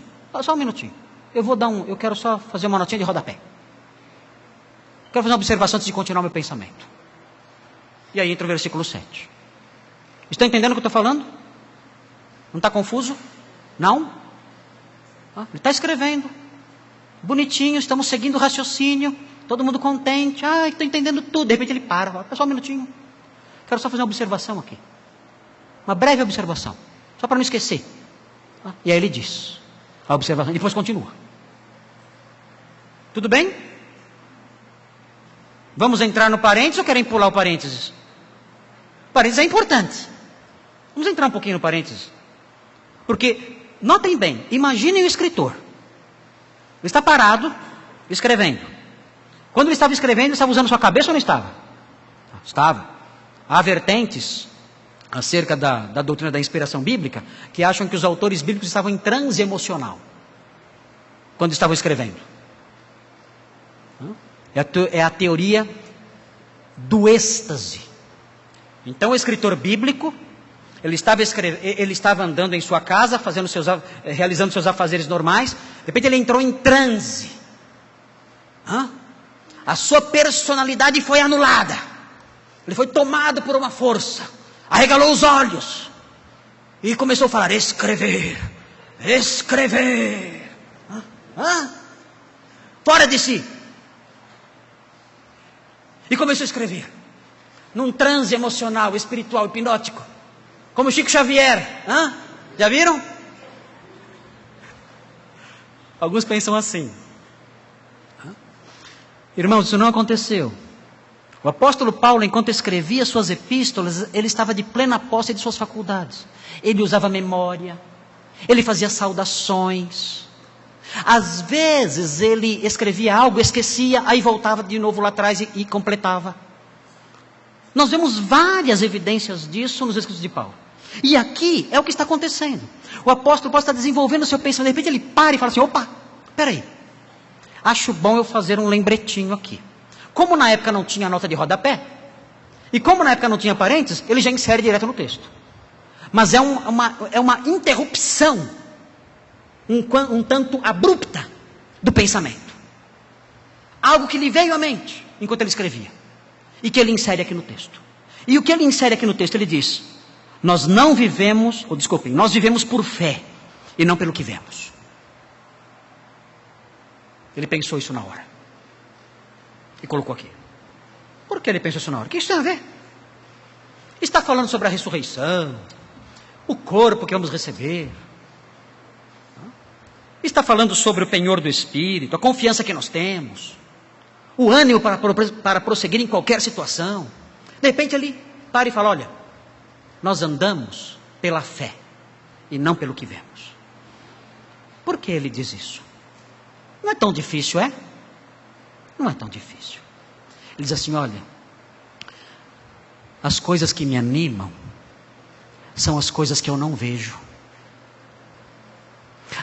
Eu quero só fazer uma notinha de rodapé. Quero fazer uma observação antes de continuar meu pensamento. E aí entra o versículo 7. Estão entendendo o que eu estou falando? Não está confuso? Não? Ele está escrevendo. Bonitinho, estamos seguindo o raciocínio. Todo mundo contente. Estou entendendo tudo. De repente ele para. Fala, só um minutinho. Quero só fazer uma observação aqui. Uma breve observação. Só para não esquecer. E aí ele diz a observação. E depois continua. Tudo bem? Vamos entrar no parênteses ou querem pular o parênteses? O parênteses é importante. Vamos entrar um pouquinho no parênteses. Porque, notem bem, imaginem o escritor. Ele está parado, escrevendo. Quando ele estava escrevendo, ele estava usando sua cabeça ou não estava? Estava. Há vertentes acerca da doutrina da inspiração bíblica que acham que os autores bíblicos estavam em transe emocional quando estavam escrevendo. É a teoria do êxtase. Então o escritor bíblico, ele estava andando em sua casa, realizando seus afazeres normais. De repente ele entrou em transe. A sua personalidade foi anulada. Ele foi tomado por uma força. Arregalou os olhos. E começou a falar: escrever. Fora de si. E começou a escrever. Num transe emocional, espiritual, hipnótico. Como Chico Xavier. Já viram? Alguns pensam assim. Irmãos, isso não aconteceu. O apóstolo Paulo, enquanto escrevia suas epístolas, ele estava de plena posse de suas faculdades. Ele usava memória, ele fazia saudações. Às vezes ele escrevia algo, esquecia, aí voltava de novo lá atrás e completava. Nós vemos várias evidências disso nos escritos de Paulo. E aqui é o que está acontecendo. O apóstolo Paulo está desenvolvendo o seu pensamento. De repente ele para e fala assim: opa, peraí. Acho bom eu fazer um lembretinho aqui. Como na época não tinha nota de rodapé, e como na época não tinha parênteses, ele já insere direto no texto. Mas é uma interrupção, um tanto abrupta, do pensamento. Algo que lhe veio à mente, enquanto ele escrevia. E que ele insere aqui no texto. E o que ele insere aqui no texto, ele diz: nós vivemos por fé, e não pelo que vemos. Ele pensou isso na hora. E colocou aqui. Por que ele pensou isso na hora? O que isso tem a ver? Está falando sobre a ressurreição, o corpo que vamos receber. Está falando sobre o penhor do Espírito, a confiança que nós temos, o ânimo para prosseguir em qualquer situação. De repente ele para e fala: olha, nós andamos pela fé e não pelo que vemos. Por que ele diz isso? Não é tão difícil, é? Não é tão difícil. Ele diz assim: olha, as coisas que me animam são as coisas que eu não vejo.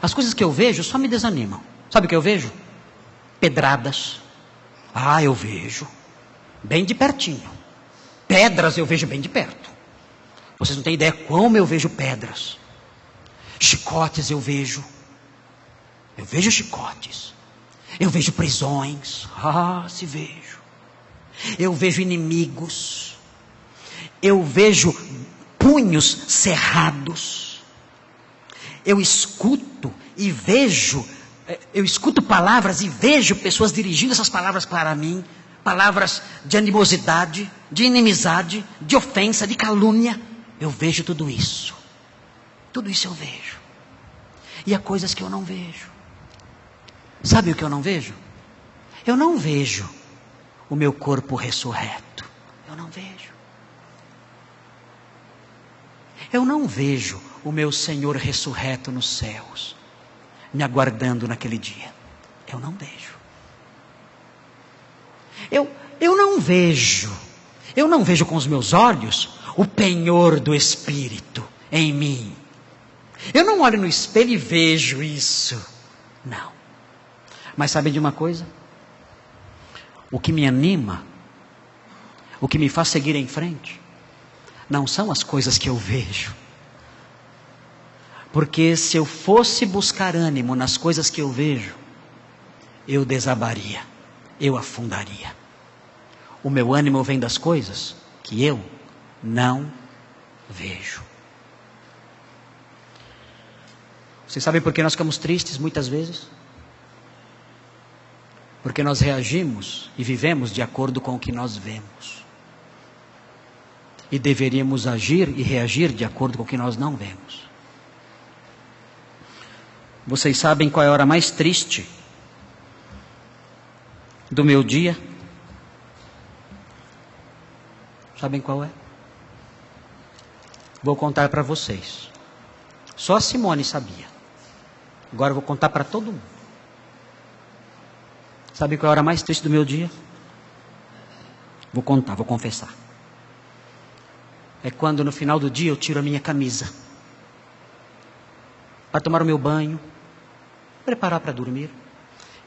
As coisas que eu vejo só me desanimam. Sabe o que eu vejo? Pedradas. Ah, eu vejo bem de pertinho. Pedras eu vejo bem de perto. Vocês não têm ideia como eu vejo pedras. Chicotes eu vejo. Eu vejo chicotes. Eu vejo prisões. Ah, se vejo. Eu vejo inimigos. Eu vejo punhos cerrados. Eu escuto e vejo. Eu escuto palavras e vejo pessoas dirigindo essas palavras para mim. Palavras de animosidade, de inimizade, de ofensa, de calúnia. Eu vejo tudo isso. Tudo isso eu vejo. E há coisas que eu não vejo. Sabe o que eu não vejo? Eu não vejo o meu corpo ressurreto. Eu não vejo. Eu não vejo o meu Senhor ressurreto nos céus, me aguardando naquele dia. Eu não vejo. Eu não vejo. Eu não vejo com os meus olhos o penhor do Espírito em mim. Eu não olho no espelho e vejo isso. Não. Mas sabem de uma coisa? O que me anima, o que me faz seguir em frente, não são as coisas que eu vejo. Porque se eu fosse buscar ânimo nas coisas que eu vejo, eu desabaria, eu afundaria. O meu ânimo vem das coisas que eu não vejo. Vocês sabem por que nós ficamos tristes muitas vezes? Porque nós reagimos e vivemos de acordo com o que nós vemos. E deveríamos agir e reagir de acordo com o que nós não vemos. Vocês sabem qual é a hora mais triste do meu dia? Sabem qual é? Vou contar para vocês. Só a Simone sabia. Agora eu vou contar para todo mundo. Sabe qual é a hora mais triste do meu dia? Vou contar, vou confessar. É quando no final do dia eu tiro a minha camisa para tomar o meu banho, preparar para dormir,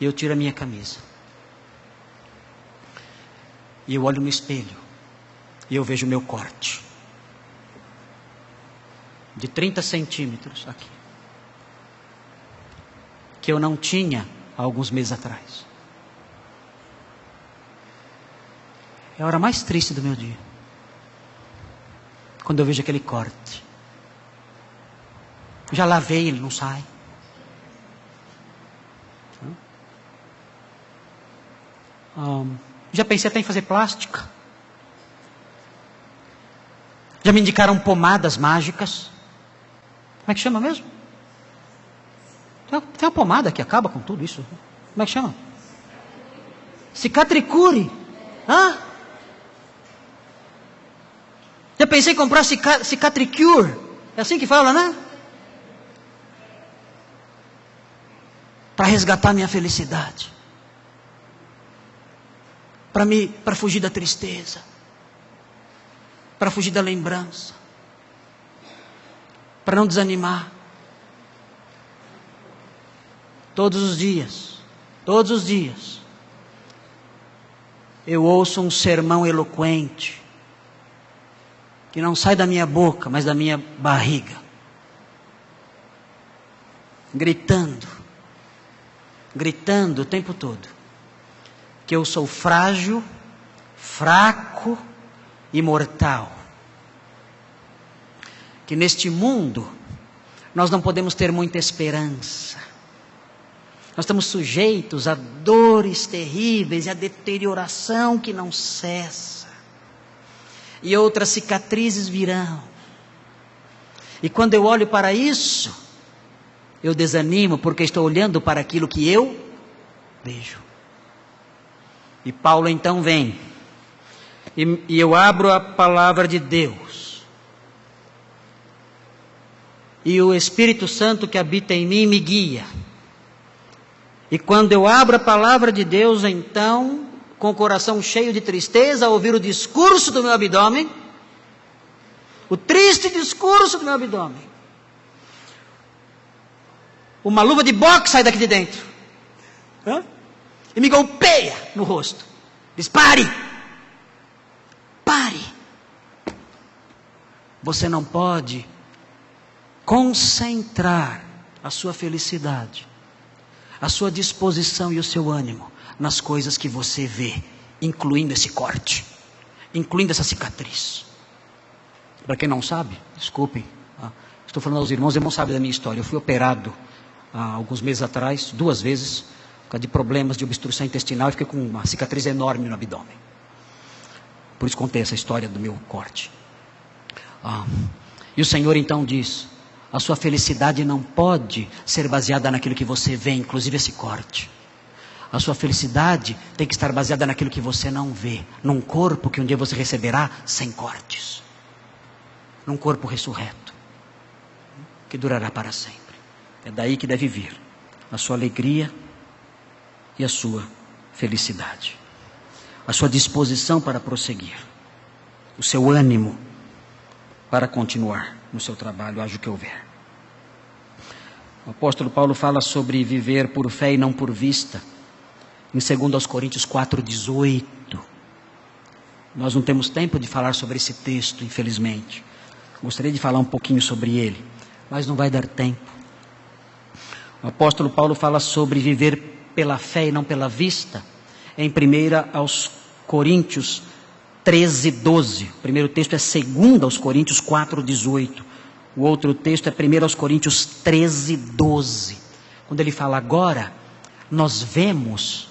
e eu tiro a minha camisa. E eu olho no espelho e eu vejo o meu corte de 30 centímetros aqui, que eu não tinha há alguns meses atrás. É a hora mais triste do meu dia, quando eu vejo aquele corte. Já lavei, ele não sai. Já pensei até em fazer plástica. Já me indicaram pomadas mágicas. Como é que chama mesmo? Tem uma pomada que acaba com tudo isso. Como é que chama? Cicatricure. Hã? Já pensei em comprar Cicatricure. É assim que fala, né? Para resgatar minha felicidade. Para fugir da tristeza. Para fugir da lembrança. Para não desanimar. Todos os dias, eu ouço um sermão eloquente, que não sai da minha boca, mas da minha barriga, gritando o tempo todo, que eu sou frágil, fraco e mortal, que neste mundo nós não podemos ter muita esperança, nós estamos sujeitos a dores terríveis e a deterioração que não cessa. E outras cicatrizes virão. E quando eu olho para isso, eu desanimo porque estou olhando para aquilo que eu vejo. E Paulo então vem. E eu abro a palavra de Deus. E o Espírito Santo que habita em mim me guia. E quando eu abro a palavra de Deus, então, com o coração cheio de tristeza, ao ouvir o discurso do meu abdômen, o triste discurso do meu abdômen, uma luva de boxe sai daqui de dentro, e me golpeia no rosto, diz: pare, você não pode concentrar a sua felicidade, a sua disposição e o seu ânimo nas coisas que você vê, incluindo esse corte, incluindo essa cicatriz. Para quem não sabe, desculpem, estou falando aos irmãos, os irmãos sabem da minha história. Eu fui operado há alguns meses atrás, 2 vezes, por causa de problemas de obstrução intestinal, e fiquei com uma cicatriz enorme no abdômen. Por isso contei essa história do meu corte. E o Senhor então diz: a sua felicidade não pode ser baseada naquilo que você vê, inclusive esse corte. A sua felicidade tem que estar baseada naquilo que você não vê, num corpo que um dia você receberá sem cortes, num corpo ressurreto, que durará para sempre. É daí que deve vir a sua alegria e a sua felicidade, a sua disposição para prosseguir, o seu ânimo para continuar no seu trabalho, haja o que houver. O apóstolo Paulo fala sobre viver por fé e não por vista, em 2 Coríntios 4,18. Nós não temos tempo de falar sobre esse texto, infelizmente. Gostaria de falar um pouquinho sobre ele, mas não vai dar tempo. O apóstolo Paulo fala sobre viver pela fé e não pela vista, em 1 Coríntios 13:12. O primeiro texto é 2 Coríntios 4:18. O outro texto é 1 Coríntios 13:12. Quando ele fala: agora nós vemos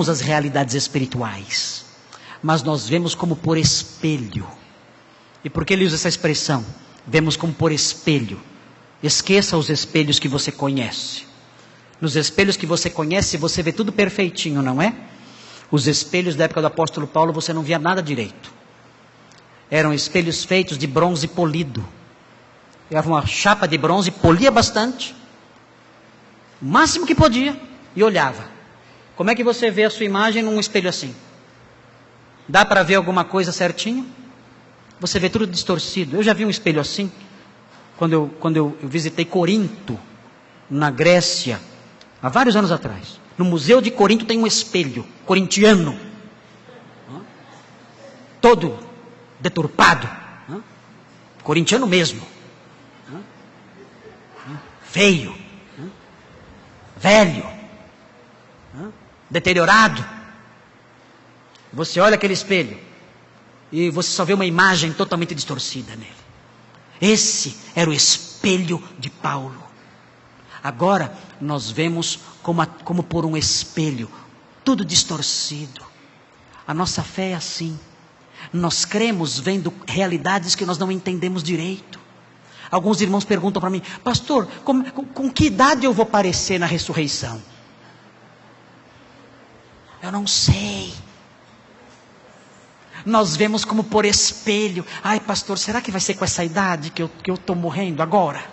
as realidades espirituais, mas nós vemos como por espelho. E por que ele usa essa expressão? Vemos como por espelho. Esqueça os espelhos que você conhece. Nos espelhos que você conhece, você vê tudo perfeitinho, não é? Os espelhos da época do apóstolo Paulo, você não via nada direito. Eram espelhos feitos de bronze polido. Pegava uma chapa de bronze, polia bastante, o máximo que podia, e olhava. Como é que você vê a sua imagem num espelho assim? Dá para ver alguma coisa certinho? Você vê tudo distorcido. Eu já vi um espelho assim, quando eu visitei Corinto, na Grécia, há vários anos atrás. No Museu de Corinto tem um espelho corintiano, todo deturpado, corintiano mesmo, feio, velho, deteriorado. Você olha aquele espelho e você só vê uma imagem totalmente distorcida nele. Esse era o espelho de Paulo. Agora nós vemos como por um espelho, tudo distorcido. A nossa fé é assim. Nós cremos vendo realidades que nós não entendemos direito. Alguns irmãos perguntam para mim: pastor, com que idade eu vou aparecer na ressurreição? Eu não sei. Nós vemos como por espelho. Ai, pastor, será que vai ser com essa idade que eu estou morrendo agora?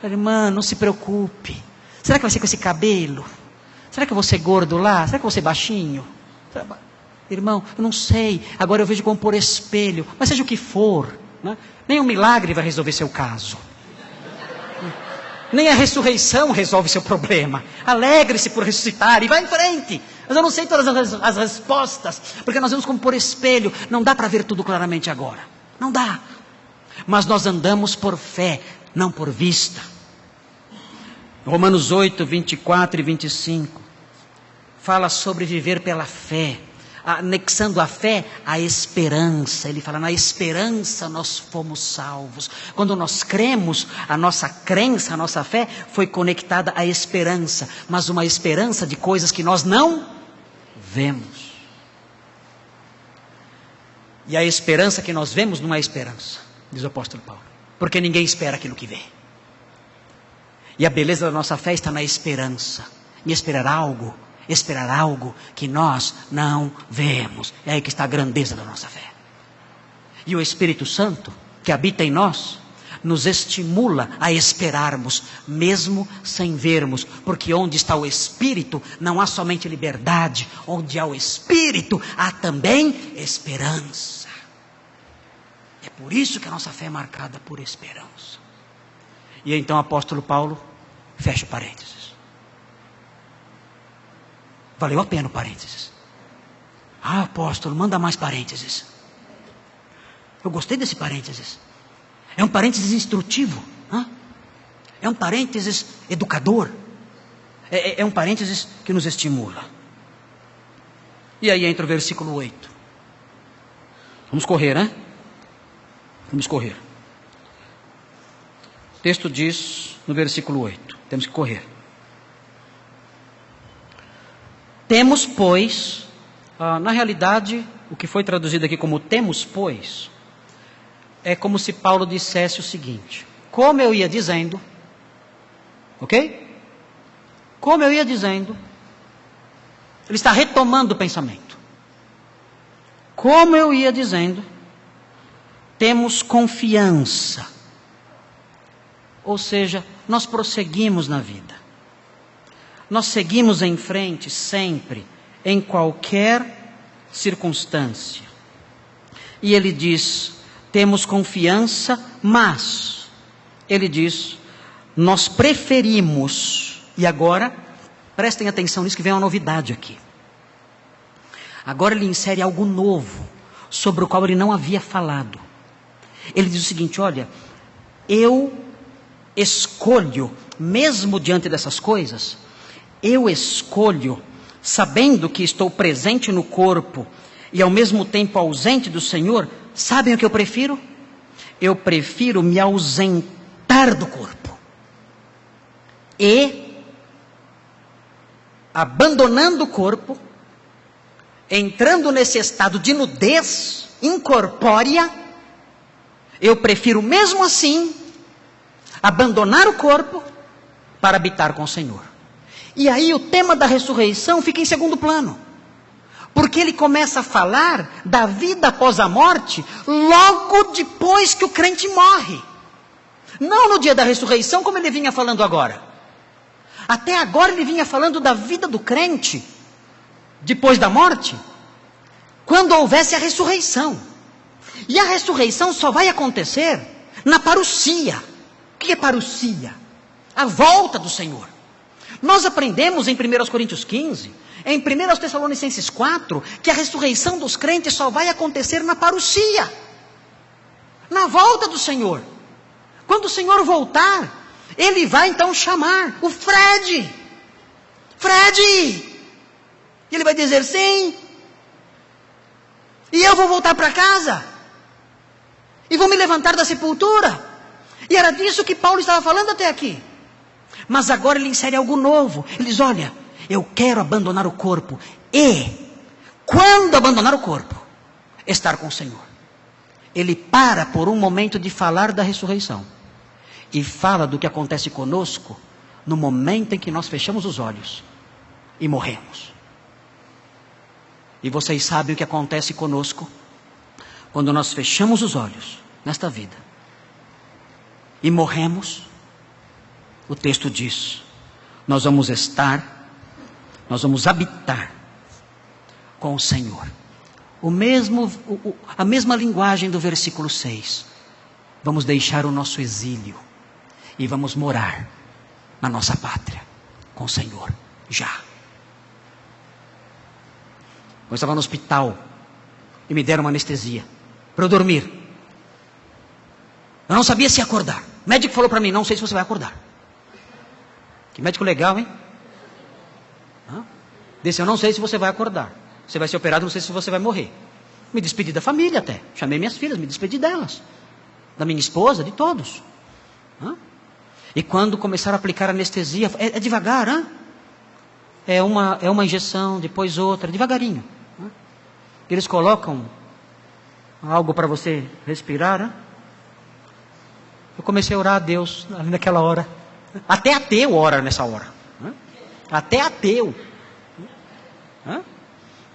Irmã, não se preocupe. Será que vai ser com esse cabelo? Será que eu vou ser gordo lá? Será que eu vou ser baixinho? Irmão, eu não sei. Agora eu vejo como por espelho. Mas seja o que for, né? Nem um milagre vai resolver seu caso. Nem a ressurreição resolve seu problema. Alegre-se por ressuscitar e vá em frente. Mas eu não sei todas as respostas, porque nós vemos como por espelho. Não dá para ver tudo claramente agora. Não dá. Mas nós andamos por fé, não por vista. Romanos 8, 24 e 25. Fala sobre viver pela fé. Anexando a fé à esperança. Ele fala, na esperança nós fomos salvos. Quando nós cremos, a nossa crença, a nossa fé foi conectada à esperança. Mas uma esperança de coisas que nós não vemos. E a esperança que nós vemos não é esperança, diz o apóstolo Paulo. Porque ninguém espera aquilo que vê. E a beleza da nossa fé está na esperança. Em esperar algo que nós não vemos. É aí que está a grandeza da nossa fé. E o Espírito Santo, que habita em nós, nos estimula a esperarmos, mesmo sem vermos. Porque onde está o Espírito, não há somente liberdade. Onde há o Espírito, há também esperança. É por isso que a nossa fé é marcada por esperança. E então o apóstolo Paulo fecha o parênteses. Valeu a pena o parênteses. Apóstolo, manda mais parênteses. Eu gostei desse parênteses. É um parênteses instrutivo. É um parênteses educador. É um parênteses que nos estimula. E aí entra o versículo 8. Vamos correr, né? Vamos correr. O texto diz no versículo 8. Temos que correr. Temos, pois, na realidade, o que foi traduzido aqui como temos, pois, é como se Paulo dissesse o seguinte, como eu ia dizendo, ok? Como eu ia dizendo, ele está retomando o pensamento. Como eu ia dizendo, temos confiança, ou seja, nós prosseguimos na vida. Nós seguimos em frente sempre, em qualquer circunstância. E ele diz, temos confiança, mas, ele diz, nós preferimos, e agora, prestem atenção nisso que vem uma novidade aqui. Agora ele insere algo novo, sobre o qual ele não havia falado. Ele diz o seguinte, olha, eu escolho, mesmo diante dessas coisas, eu escolho, sabendo que estou presente no corpo e ao mesmo tempo ausente do Senhor, sabem o que eu prefiro? Eu prefiro me ausentar do corpo. E, abandonando o corpo, entrando nesse estado de nudez incorpórea, eu prefiro mesmo assim, abandonar o corpo para habitar com o Senhor. E aí o tema da ressurreição fica em segundo plano. Porque ele começa a falar da vida após a morte, logo depois que o crente morre. Não no dia da ressurreição, como ele vinha falando agora. Até agora ele vinha falando da vida do crente, depois da morte, quando houvesse a ressurreição. E a ressurreição só vai acontecer na parousia. O que é parousia? A volta do Senhor. Nós aprendemos em 1 Coríntios 15, em 1 Tessalonicenses 4, que a ressurreição dos crentes só vai acontecer na parousia, na volta do Senhor. Quando o Senhor voltar, Ele vai então chamar o Fred. Fred! E ele vai dizer sim. E eu vou voltar para casa. E vou me levantar da sepultura. E era disso que Paulo estava falando até aqui. Mas agora ele insere algo novo. Ele diz, olha, eu quero abandonar o corpo. E, quando abandonar o corpo, estar com o Senhor. Ele para por um momento de falar da ressurreição. E fala do que acontece conosco no momento em que nós fechamos os olhos e morremos. E vocês sabem o que acontece conosco quando nós fechamos os olhos nesta vida e morremos. O texto diz: nós vamos habitar com o Senhor. A mesma linguagem do versículo 6. Vamos deixar o nosso exílio e vamos morar na nossa pátria com o Senhor já. Eu estava no hospital e me deram uma anestesia para eu dormir. Eu não sabia se ia acordar. O médico falou para mim: não sei se você vai acordar. Que médico legal, hein? Disse: eu não sei se você vai acordar. Você vai ser operado, não sei se você vai morrer. Me despedi da família até. Chamei minhas filhas, me despedi delas. Da minha esposa, de todos. E quando começaram a aplicar anestesia, é devagar, é uma injeção, depois outra, devagarinho. Eles colocam algo para você respirar. Eu comecei a orar a Deus ali naquela hora. Até ateu ora nessa hora. Até ateu.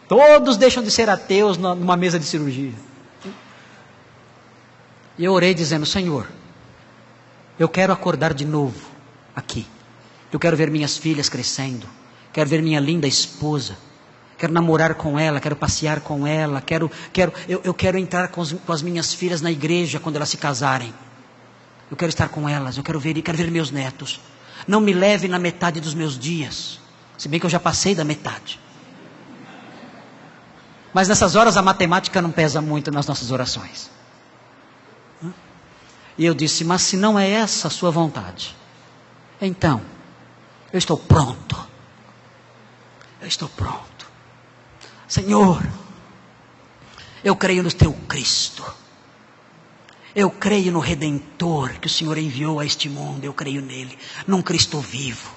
Todos deixam de ser ateus numa mesa de cirurgia. E eu orei dizendo: Senhor, eu quero acordar de novo aqui. Eu quero ver minhas filhas crescendo. Quero ver minha linda esposa. Quero namorar com ela, quero passear com ela. Eu quero entrar com as minhas filhas na igreja quando elas se casarem. Eu quero estar com elas, eu quero ver meus netos. Não me leve na metade dos meus dias. Se bem que eu já passei da metade. Mas nessas horas a matemática não pesa muito nas nossas orações. E eu disse: mas se não é essa a sua vontade, então eu estou pronto. Eu estou pronto. Senhor, eu creio no teu Cristo. Eu creio no Redentor que o Senhor enviou a este mundo. Eu creio nele, num Cristo vivo.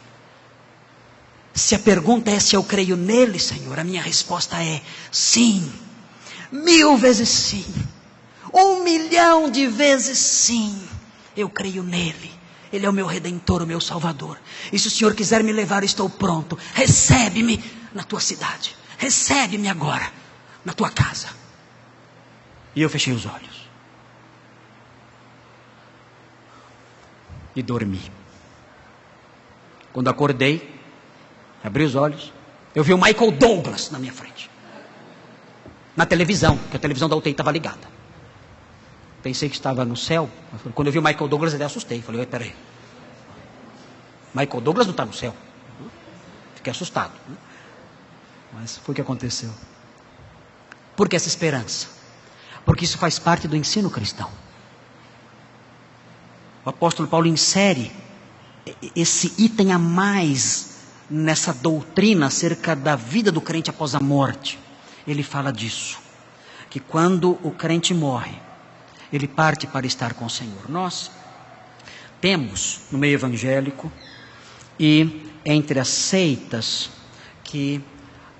Se a pergunta é se eu creio nele, Senhor, a minha resposta é sim. 1000 vezes sim. 1 milhão de vezes sim. Eu creio nele. Ele é o meu Redentor, o meu Salvador. E se o Senhor quiser me levar, estou pronto. Recebe-me na tua cidade. Recebe-me agora na tua casa. E eu fechei os olhos. E dormi. Quando acordei, abri os olhos, eu vi o Michael Douglas na minha frente. Na televisão, porque a televisão da UTI estava ligada. Pensei que estava no céu. Quando eu vi o Michael Douglas, eu assustei. Falei: peraí. Michael Douglas não está no céu. Fiquei assustado. Mas foi o que aconteceu. Por que essa esperança? Porque isso faz parte do ensino cristão. O apóstolo Paulo insere esse item a mais nessa doutrina acerca da vida do crente após a morte. Ele fala disso, que quando o crente morre, ele parte para estar com o Senhor. Nós temos no meio evangélico e entre as seitas que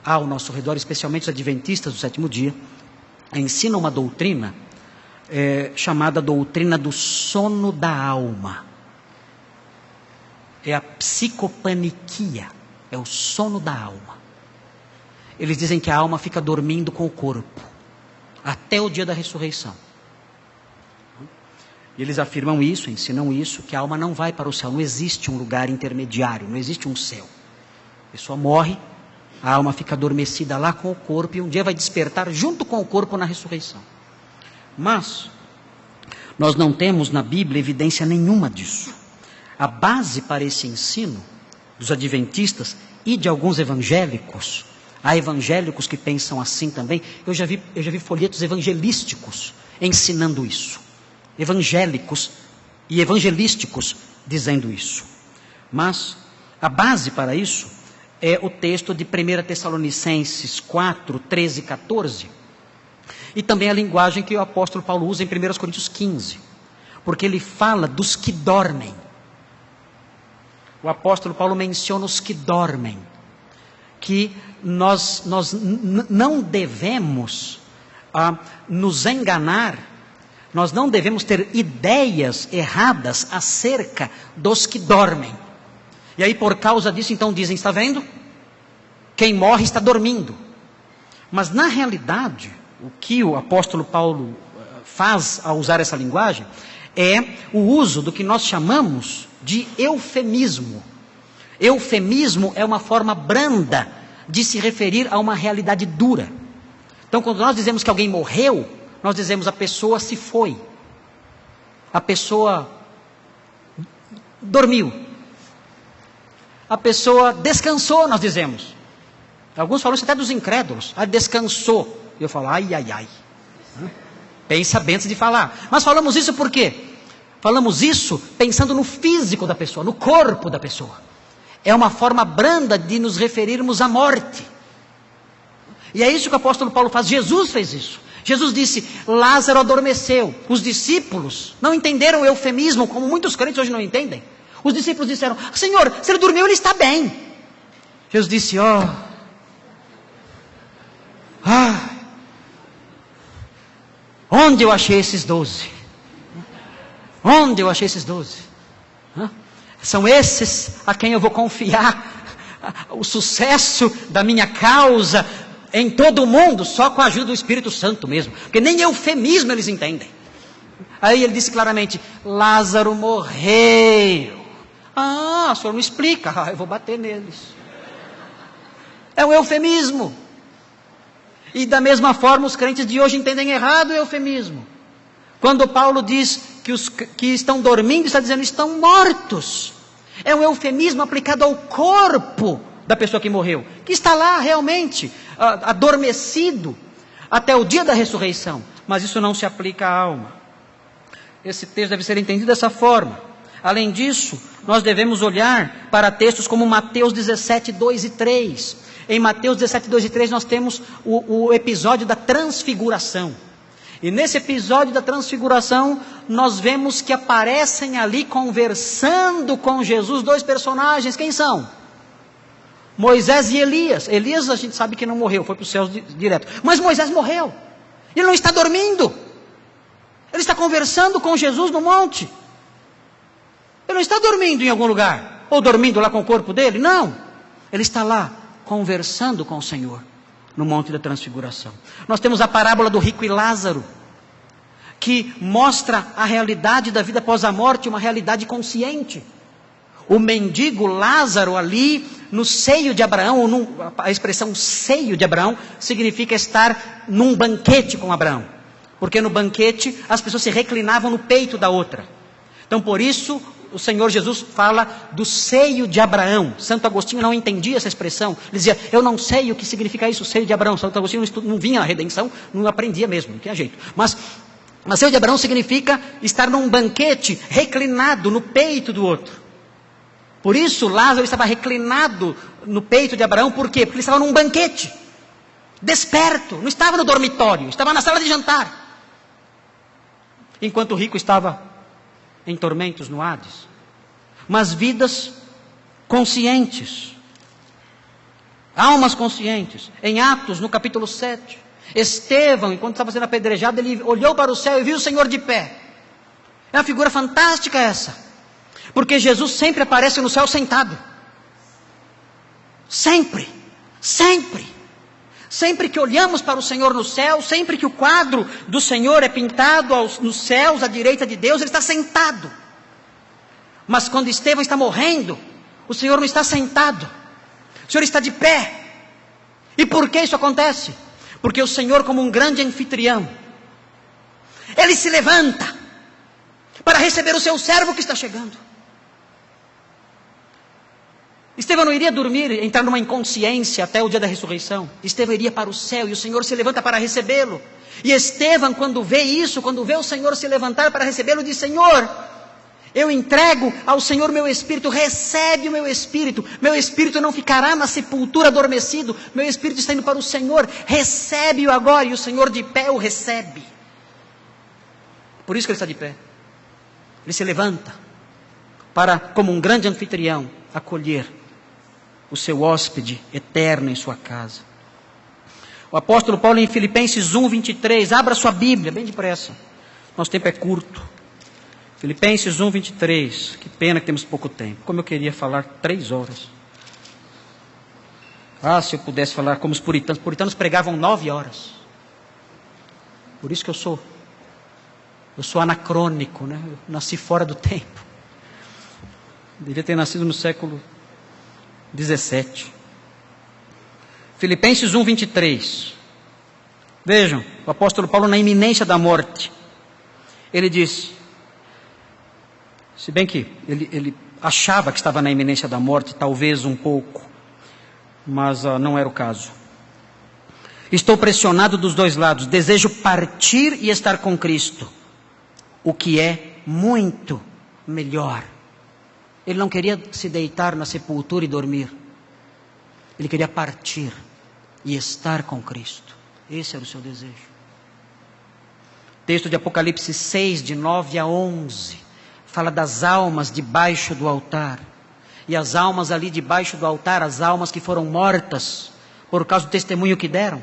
há ao nosso redor, especialmente os adventistas do sétimo dia, ensinam uma doutrina chamada doutrina do sono da alma. É a psicopaniquia, é o sono da alma. Eles dizem que a alma fica dormindo com o corpo até o dia da ressurreição. E eles afirmam isso, ensinam isso, que a alma não vai para o céu. Não existe um lugar intermediário, não existe um céu. A pessoa morre, a alma fica adormecida lá com o corpo e um dia vai despertar junto com o corpo na ressurreição. Mas nós não temos na Bíblia evidência nenhuma disso. A base para esse ensino dos adventistas e de alguns evangélicos, há evangélicos que pensam assim também. Eu já vi folhetos evangelísticos ensinando isso. Evangélicos e evangelísticos dizendo isso. Mas a base para isso é o texto de 1 Tessalonicenses 4, 13 e 14. E também a linguagem que o apóstolo Paulo usa em 1 Coríntios 15. Porque ele fala dos que dormem. O apóstolo Paulo menciona os que dormem. Que nós não devemos nos enganar. Nós não devemos ter ideias erradas acerca dos que dormem. E aí por causa disso então dizem, está vendo? Quem morre está dormindo. Mas na realidade, o que o apóstolo Paulo faz ao usar essa linguagem é o uso do que nós chamamos de eufemismo. Eufemismo é uma forma branda de se referir a uma realidade dura. Então, quando nós dizemos que alguém morreu, nós dizemos a pessoa se foi. A pessoa dormiu. A pessoa descansou, nós dizemos. Alguns falam isso até dos incrédulos. Ah, descansou. E eu falo, ai, ai, ai. Pensa bem antes de falar. Mas falamos isso por quê? Falamos isso pensando no físico da pessoa, no corpo da pessoa. É uma forma branda de nos referirmos à morte. E é isso que o apóstolo Paulo faz. Jesus fez isso. Jesus disse, Lázaro adormeceu. Os discípulos não entenderam o eufemismo, como muitos crentes hoje não entendem. Os discípulos disseram, Senhor, se ele dormiu, ele está bem. Jesus disse, onde eu achei esses 12? Onde eu achei esses 12? São esses a quem eu vou confiar o sucesso da minha causa em todo o mundo, só com a ajuda do Espírito Santo mesmo. Porque nem eufemismo eles entendem. Aí ele disse claramente, Lázaro morreu. O senhor não explica. Eu vou bater neles. É um eufemismo. E da mesma forma os crentes de hoje entendem errado o eufemismo. Quando Paulo diz que os que estão dormindo, está dizendo estão mortos. É um eufemismo aplicado ao corpo da pessoa que morreu, que está lá realmente adormecido até o dia da ressurreição. Mas isso não se aplica à alma. Esse texto deve ser entendido dessa forma. Além disso, nós devemos olhar para textos como Mateus 17, 2 e 3. Em Mateus 17, 2 e 3 nós temos o episódio da transfiguração. E nesse episódio da transfiguração, nós vemos que aparecem ali conversando com Jesus dois personagens. Quem são? Moisés e Elias. Elias a gente sabe que não morreu, foi para os céus direto. Mas Moisés morreu. Ele não está dormindo. Ele está conversando com Jesus no monte. Ele não está dormindo em algum lugar. Ou dormindo lá com o corpo dele. Não. Ele está lá conversando com o Senhor no Monte da Transfiguração. Nós temos a parábola do rico e Lázaro, que mostra a realidade da vida após a morte, uma realidade consciente. O mendigo Lázaro ali, no seio de Abraão, a expressão seio de Abraão, significa estar num banquete com Abraão. Porque no banquete, as pessoas se reclinavam no peito da outra. Então, por isso, o Senhor Jesus fala do seio de Abraão. Santo Agostinho não entendia essa expressão. Ele dizia, eu não sei o que significa isso, seio de Abraão. Santo Agostinho não vinha a redenção, não aprendia mesmo, não tinha jeito. Mas seio de Abraão significa estar num banquete, reclinado no peito do outro. Por isso, Lázaro estava reclinado no peito de Abraão. Por quê? Porque ele estava num banquete, desperto, não estava no dormitório, estava na sala de jantar. Enquanto o rico estava em tormentos no Hades. Mas vidas conscientes, almas conscientes. Em Atos, no capítulo 7, Estevão, enquanto estava sendo apedrejado, ele olhou para o céu e viu o Senhor de pé. É uma figura fantástica essa, porque Jesus sempre aparece no céu sentado. Sempre, sempre. Sempre que olhamos para o Senhor no céu, sempre que o quadro do Senhor é pintado nos céus, à direita de Deus, Ele está sentado. Mas quando Estevão está morrendo, o Senhor não está sentado. O Senhor está de pé. E por que isso acontece? Porque o Senhor, como um grande anfitrião, Ele se levanta para receber o seu servo que está chegando. Estevão não iria dormir, entrar numa inconsciência até o dia da ressurreição. Estevão iria para o céu e o Senhor se levanta para recebê-lo. E Estevão, quando vê isso, quando vê o Senhor se levantar para recebê-lo, diz, Senhor, eu entrego ao Senhor meu espírito, recebe o meu espírito não ficará na sepultura adormecido, meu espírito está indo para o Senhor, recebe-o agora. E o Senhor de pé o recebe. Por isso que ele está de pé. Ele se levanta para, como um grande anfitrião, acolher o seu hóspede eterno em sua casa. O apóstolo Paulo em Filipenses 1, 23, abra sua Bíblia, bem depressa, nosso tempo é curto. Filipenses 1, 23, que pena que temos pouco tempo, como eu queria falar 3 horas. Ah, se eu pudesse falar como os puritanos. Os puritanos pregavam 9 horas. Por isso que eu sou anacrônico, né? Eu nasci fora do tempo. Devia ter nascido no século 17. Filipenses 1, 23. Vejam, o apóstolo Paulo na iminência da morte. Ele diz, se bem que ele achava que estava na iminência da morte, talvez um pouco, mas não era o caso. Estou pressionado dos dois lados, desejo partir e estar com Cristo, o que é muito melhor. Ele não queria se deitar na sepultura e dormir. Ele queria partir e estar com Cristo. Esse era o seu desejo. Texto de Apocalipse 6, de 9 a 11, fala das almas debaixo do altar. E as almas ali debaixo do altar, as almas que foram mortas por causa do testemunho que deram,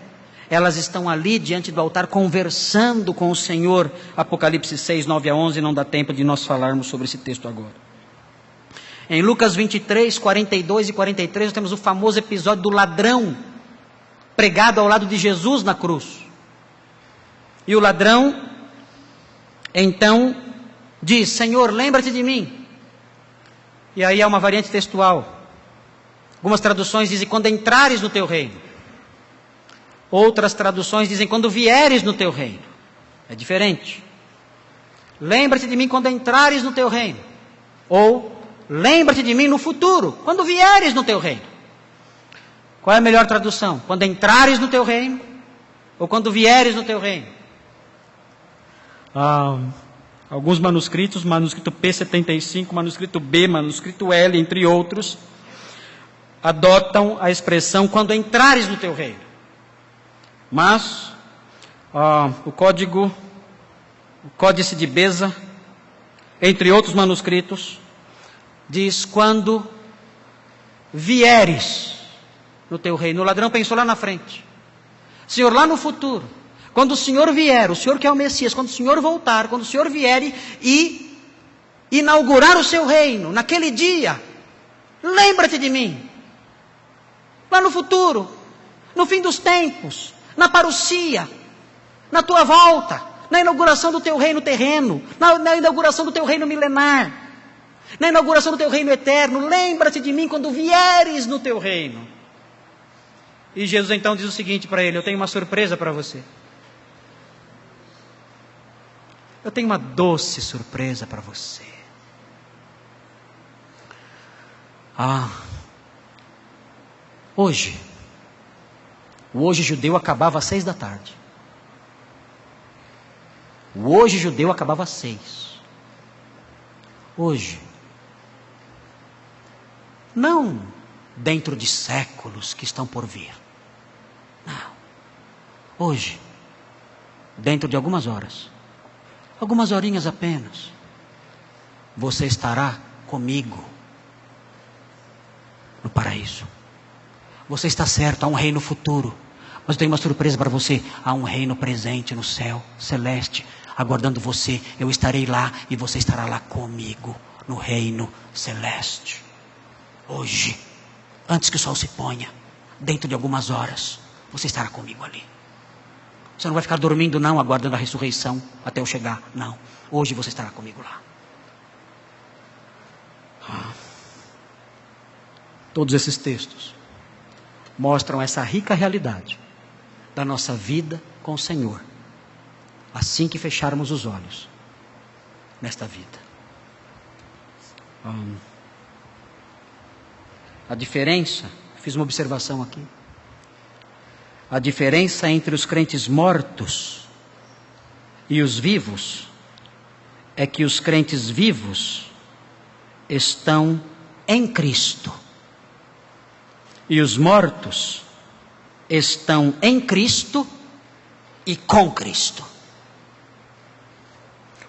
elas estão ali diante do altar conversando com o Senhor. Apocalipse 6, 9 a 11, não dá tempo de nós falarmos sobre esse texto agora. Em Lucas 23, 42 e 43, nós temos o famoso episódio do ladrão pregado ao lado de Jesus na cruz. E o ladrão, então, diz, Senhor, lembra-te de mim. E aí há uma variante textual. Algumas traduções dizem, quando entrares no teu reino. Outras traduções dizem, quando vieres no teu reino. É diferente. Lembra-te de mim quando entrares no teu reino. Ou, lembra-te de mim no futuro, quando vieres no teu reino. Qual é a melhor tradução? Quando entrares no teu reino, ou quando vieres no teu reino? Alguns manuscritos, manuscrito P75, manuscrito B, manuscrito L, entre outros, adotam a expressão quando entrares no teu reino. Mas o Códice de Beza, entre outros manuscritos, diz quando vieres no teu reino. O ladrão pensou lá na frente. Senhor, lá no futuro, quando o Senhor vier, o Senhor que é o Messias, quando o Senhor voltar, quando o Senhor vier e inaugurar o seu reino, naquele dia, lembra-te de mim. Lá no futuro, no fim dos tempos, na parousia, na tua volta, na inauguração do teu reino terreno, na inauguração do teu reino milenar, na inauguração do teu reino eterno, lembra-te de mim quando vieres no teu reino. E Jesus então diz o seguinte para ele, eu tenho uma surpresa para você. Eu tenho uma doce surpresa para você. Hoje, o hoje judeu acabava às 6 da tarde. O hoje judeu acabava às 6. Hoje, não dentro de séculos que estão por vir. Não. Hoje, dentro de algumas horas, algumas horinhas apenas, você estará comigo no paraíso. Você está certo, há um reino futuro, mas eu tenho uma surpresa para você, há um reino presente no céu celeste, aguardando você. Eu estarei lá e você estará lá comigo no reino celeste. Hoje, antes que o sol se ponha, dentro de algumas horas, você estará comigo ali. Você não vai ficar dormindo não, aguardando a ressurreição até eu chegar, não. Hoje você estará comigo lá. Todos esses textos mostram essa rica realidade da nossa vida com o Senhor, assim que fecharmos os olhos nesta vida. A diferença, fiz uma observação aqui, a diferença entre os crentes mortos e os vivos é que os crentes vivos estão em Cristo e os mortos estão em Cristo e com Cristo.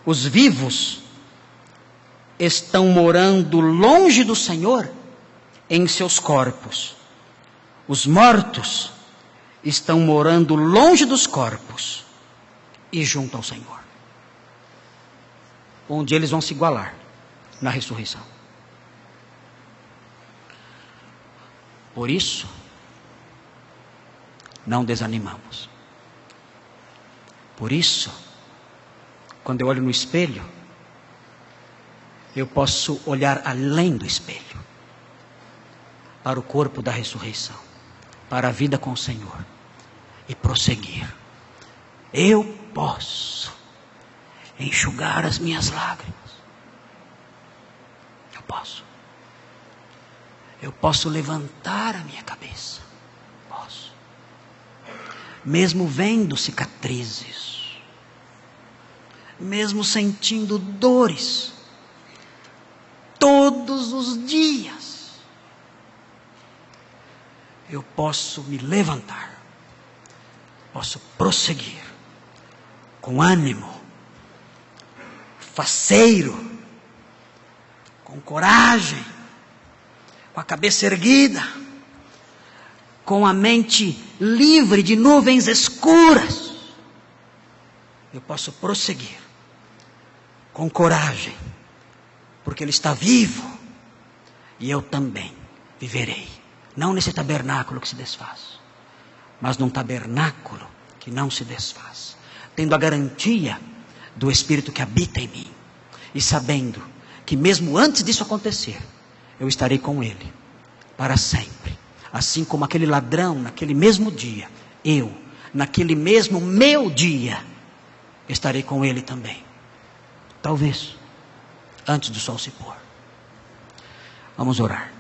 Os vivos estão morando longe do Senhor em seus corpos. Os mortos estão morando longe dos corpos e junto ao Senhor, onde eles vão se igualar na ressurreição. Por isso, não desanimamos. Por isso, quando eu olho no espelho, eu posso olhar além do espelho, para o corpo da ressurreição, para a vida com o Senhor, e prosseguir. Eu posso enxugar as minhas lágrimas. Eu posso levantar a minha cabeça. Posso. Mesmo vendo cicatrizes, mesmo sentindo dores, todos os dias, eu posso me levantar, posso prosseguir, com ânimo, faceiro, com coragem, com a cabeça erguida, com a mente livre de nuvens escuras. Eu posso prosseguir, com coragem, porque Ele está vivo, e eu também viverei, não nesse tabernáculo que se desfaz, mas num tabernáculo que não se desfaz, tendo a garantia do Espírito que habita em mim, e sabendo que mesmo antes disso acontecer, eu estarei com Ele para sempre. Assim como aquele ladrão, naquele mesmo dia, eu, naquele mesmo meu dia, estarei com Ele também. Talvez antes do sol se pôr. Vamos orar.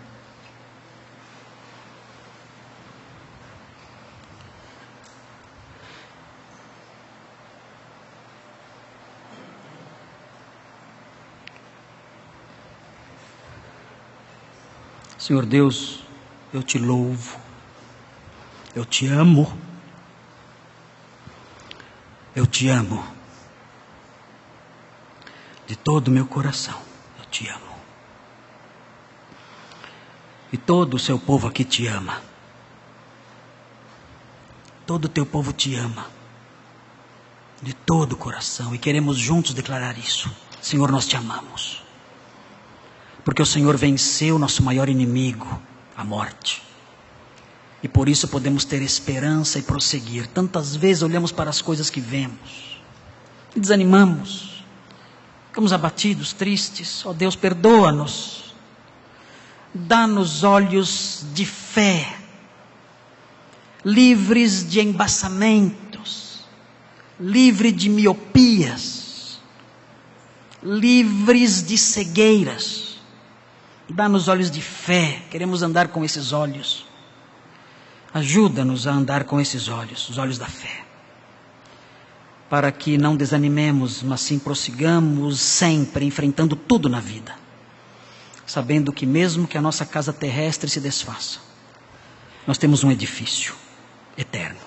Senhor Deus, eu te louvo, eu te amo, de todo o meu coração, eu te amo, e todo o seu povo aqui te ama, todo o teu povo te ama, de todo o coração, e queremos juntos declarar isso. Senhor, nós te amamos, porque o Senhor venceu nosso maior inimigo, a morte. E por isso podemos ter esperança e prosseguir. Tantas vezes olhamos para as coisas que vemos e desanimamos. Ficamos abatidos, tristes. Ó Deus, perdoa-nos. Dá-nos olhos de fé, livres de embaçamentos, livres de miopias, livres de cegueiras. Dá-nos olhos de fé, queremos andar com esses olhos. Ajuda-nos a andar com esses olhos, os olhos da fé, para que não desanimemos, mas sim prossigamos sempre, enfrentando tudo na vida, sabendo que mesmo que a nossa casa terrestre se desfaça, nós temos um edifício eterno.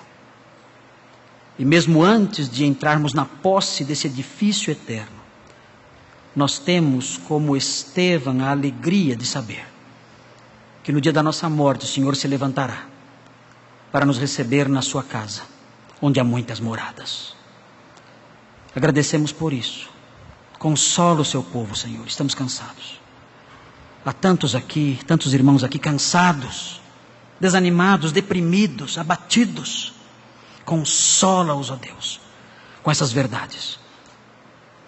E mesmo antes de entrarmos na posse desse edifício eterno, nós temos, como Estevão, a alegria de saber que no dia da nossa morte o Senhor se levantará para nos receber na sua casa, onde há muitas moradas. Agradecemos por isso. Consola o seu povo, Senhor, estamos cansados. Há tantos aqui, tantos irmãos aqui cansados, desanimados, deprimidos, abatidos. Consola-os, ó Deus, com essas verdades.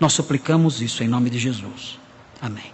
Nós suplicamos isso em nome de Jesus. Amém.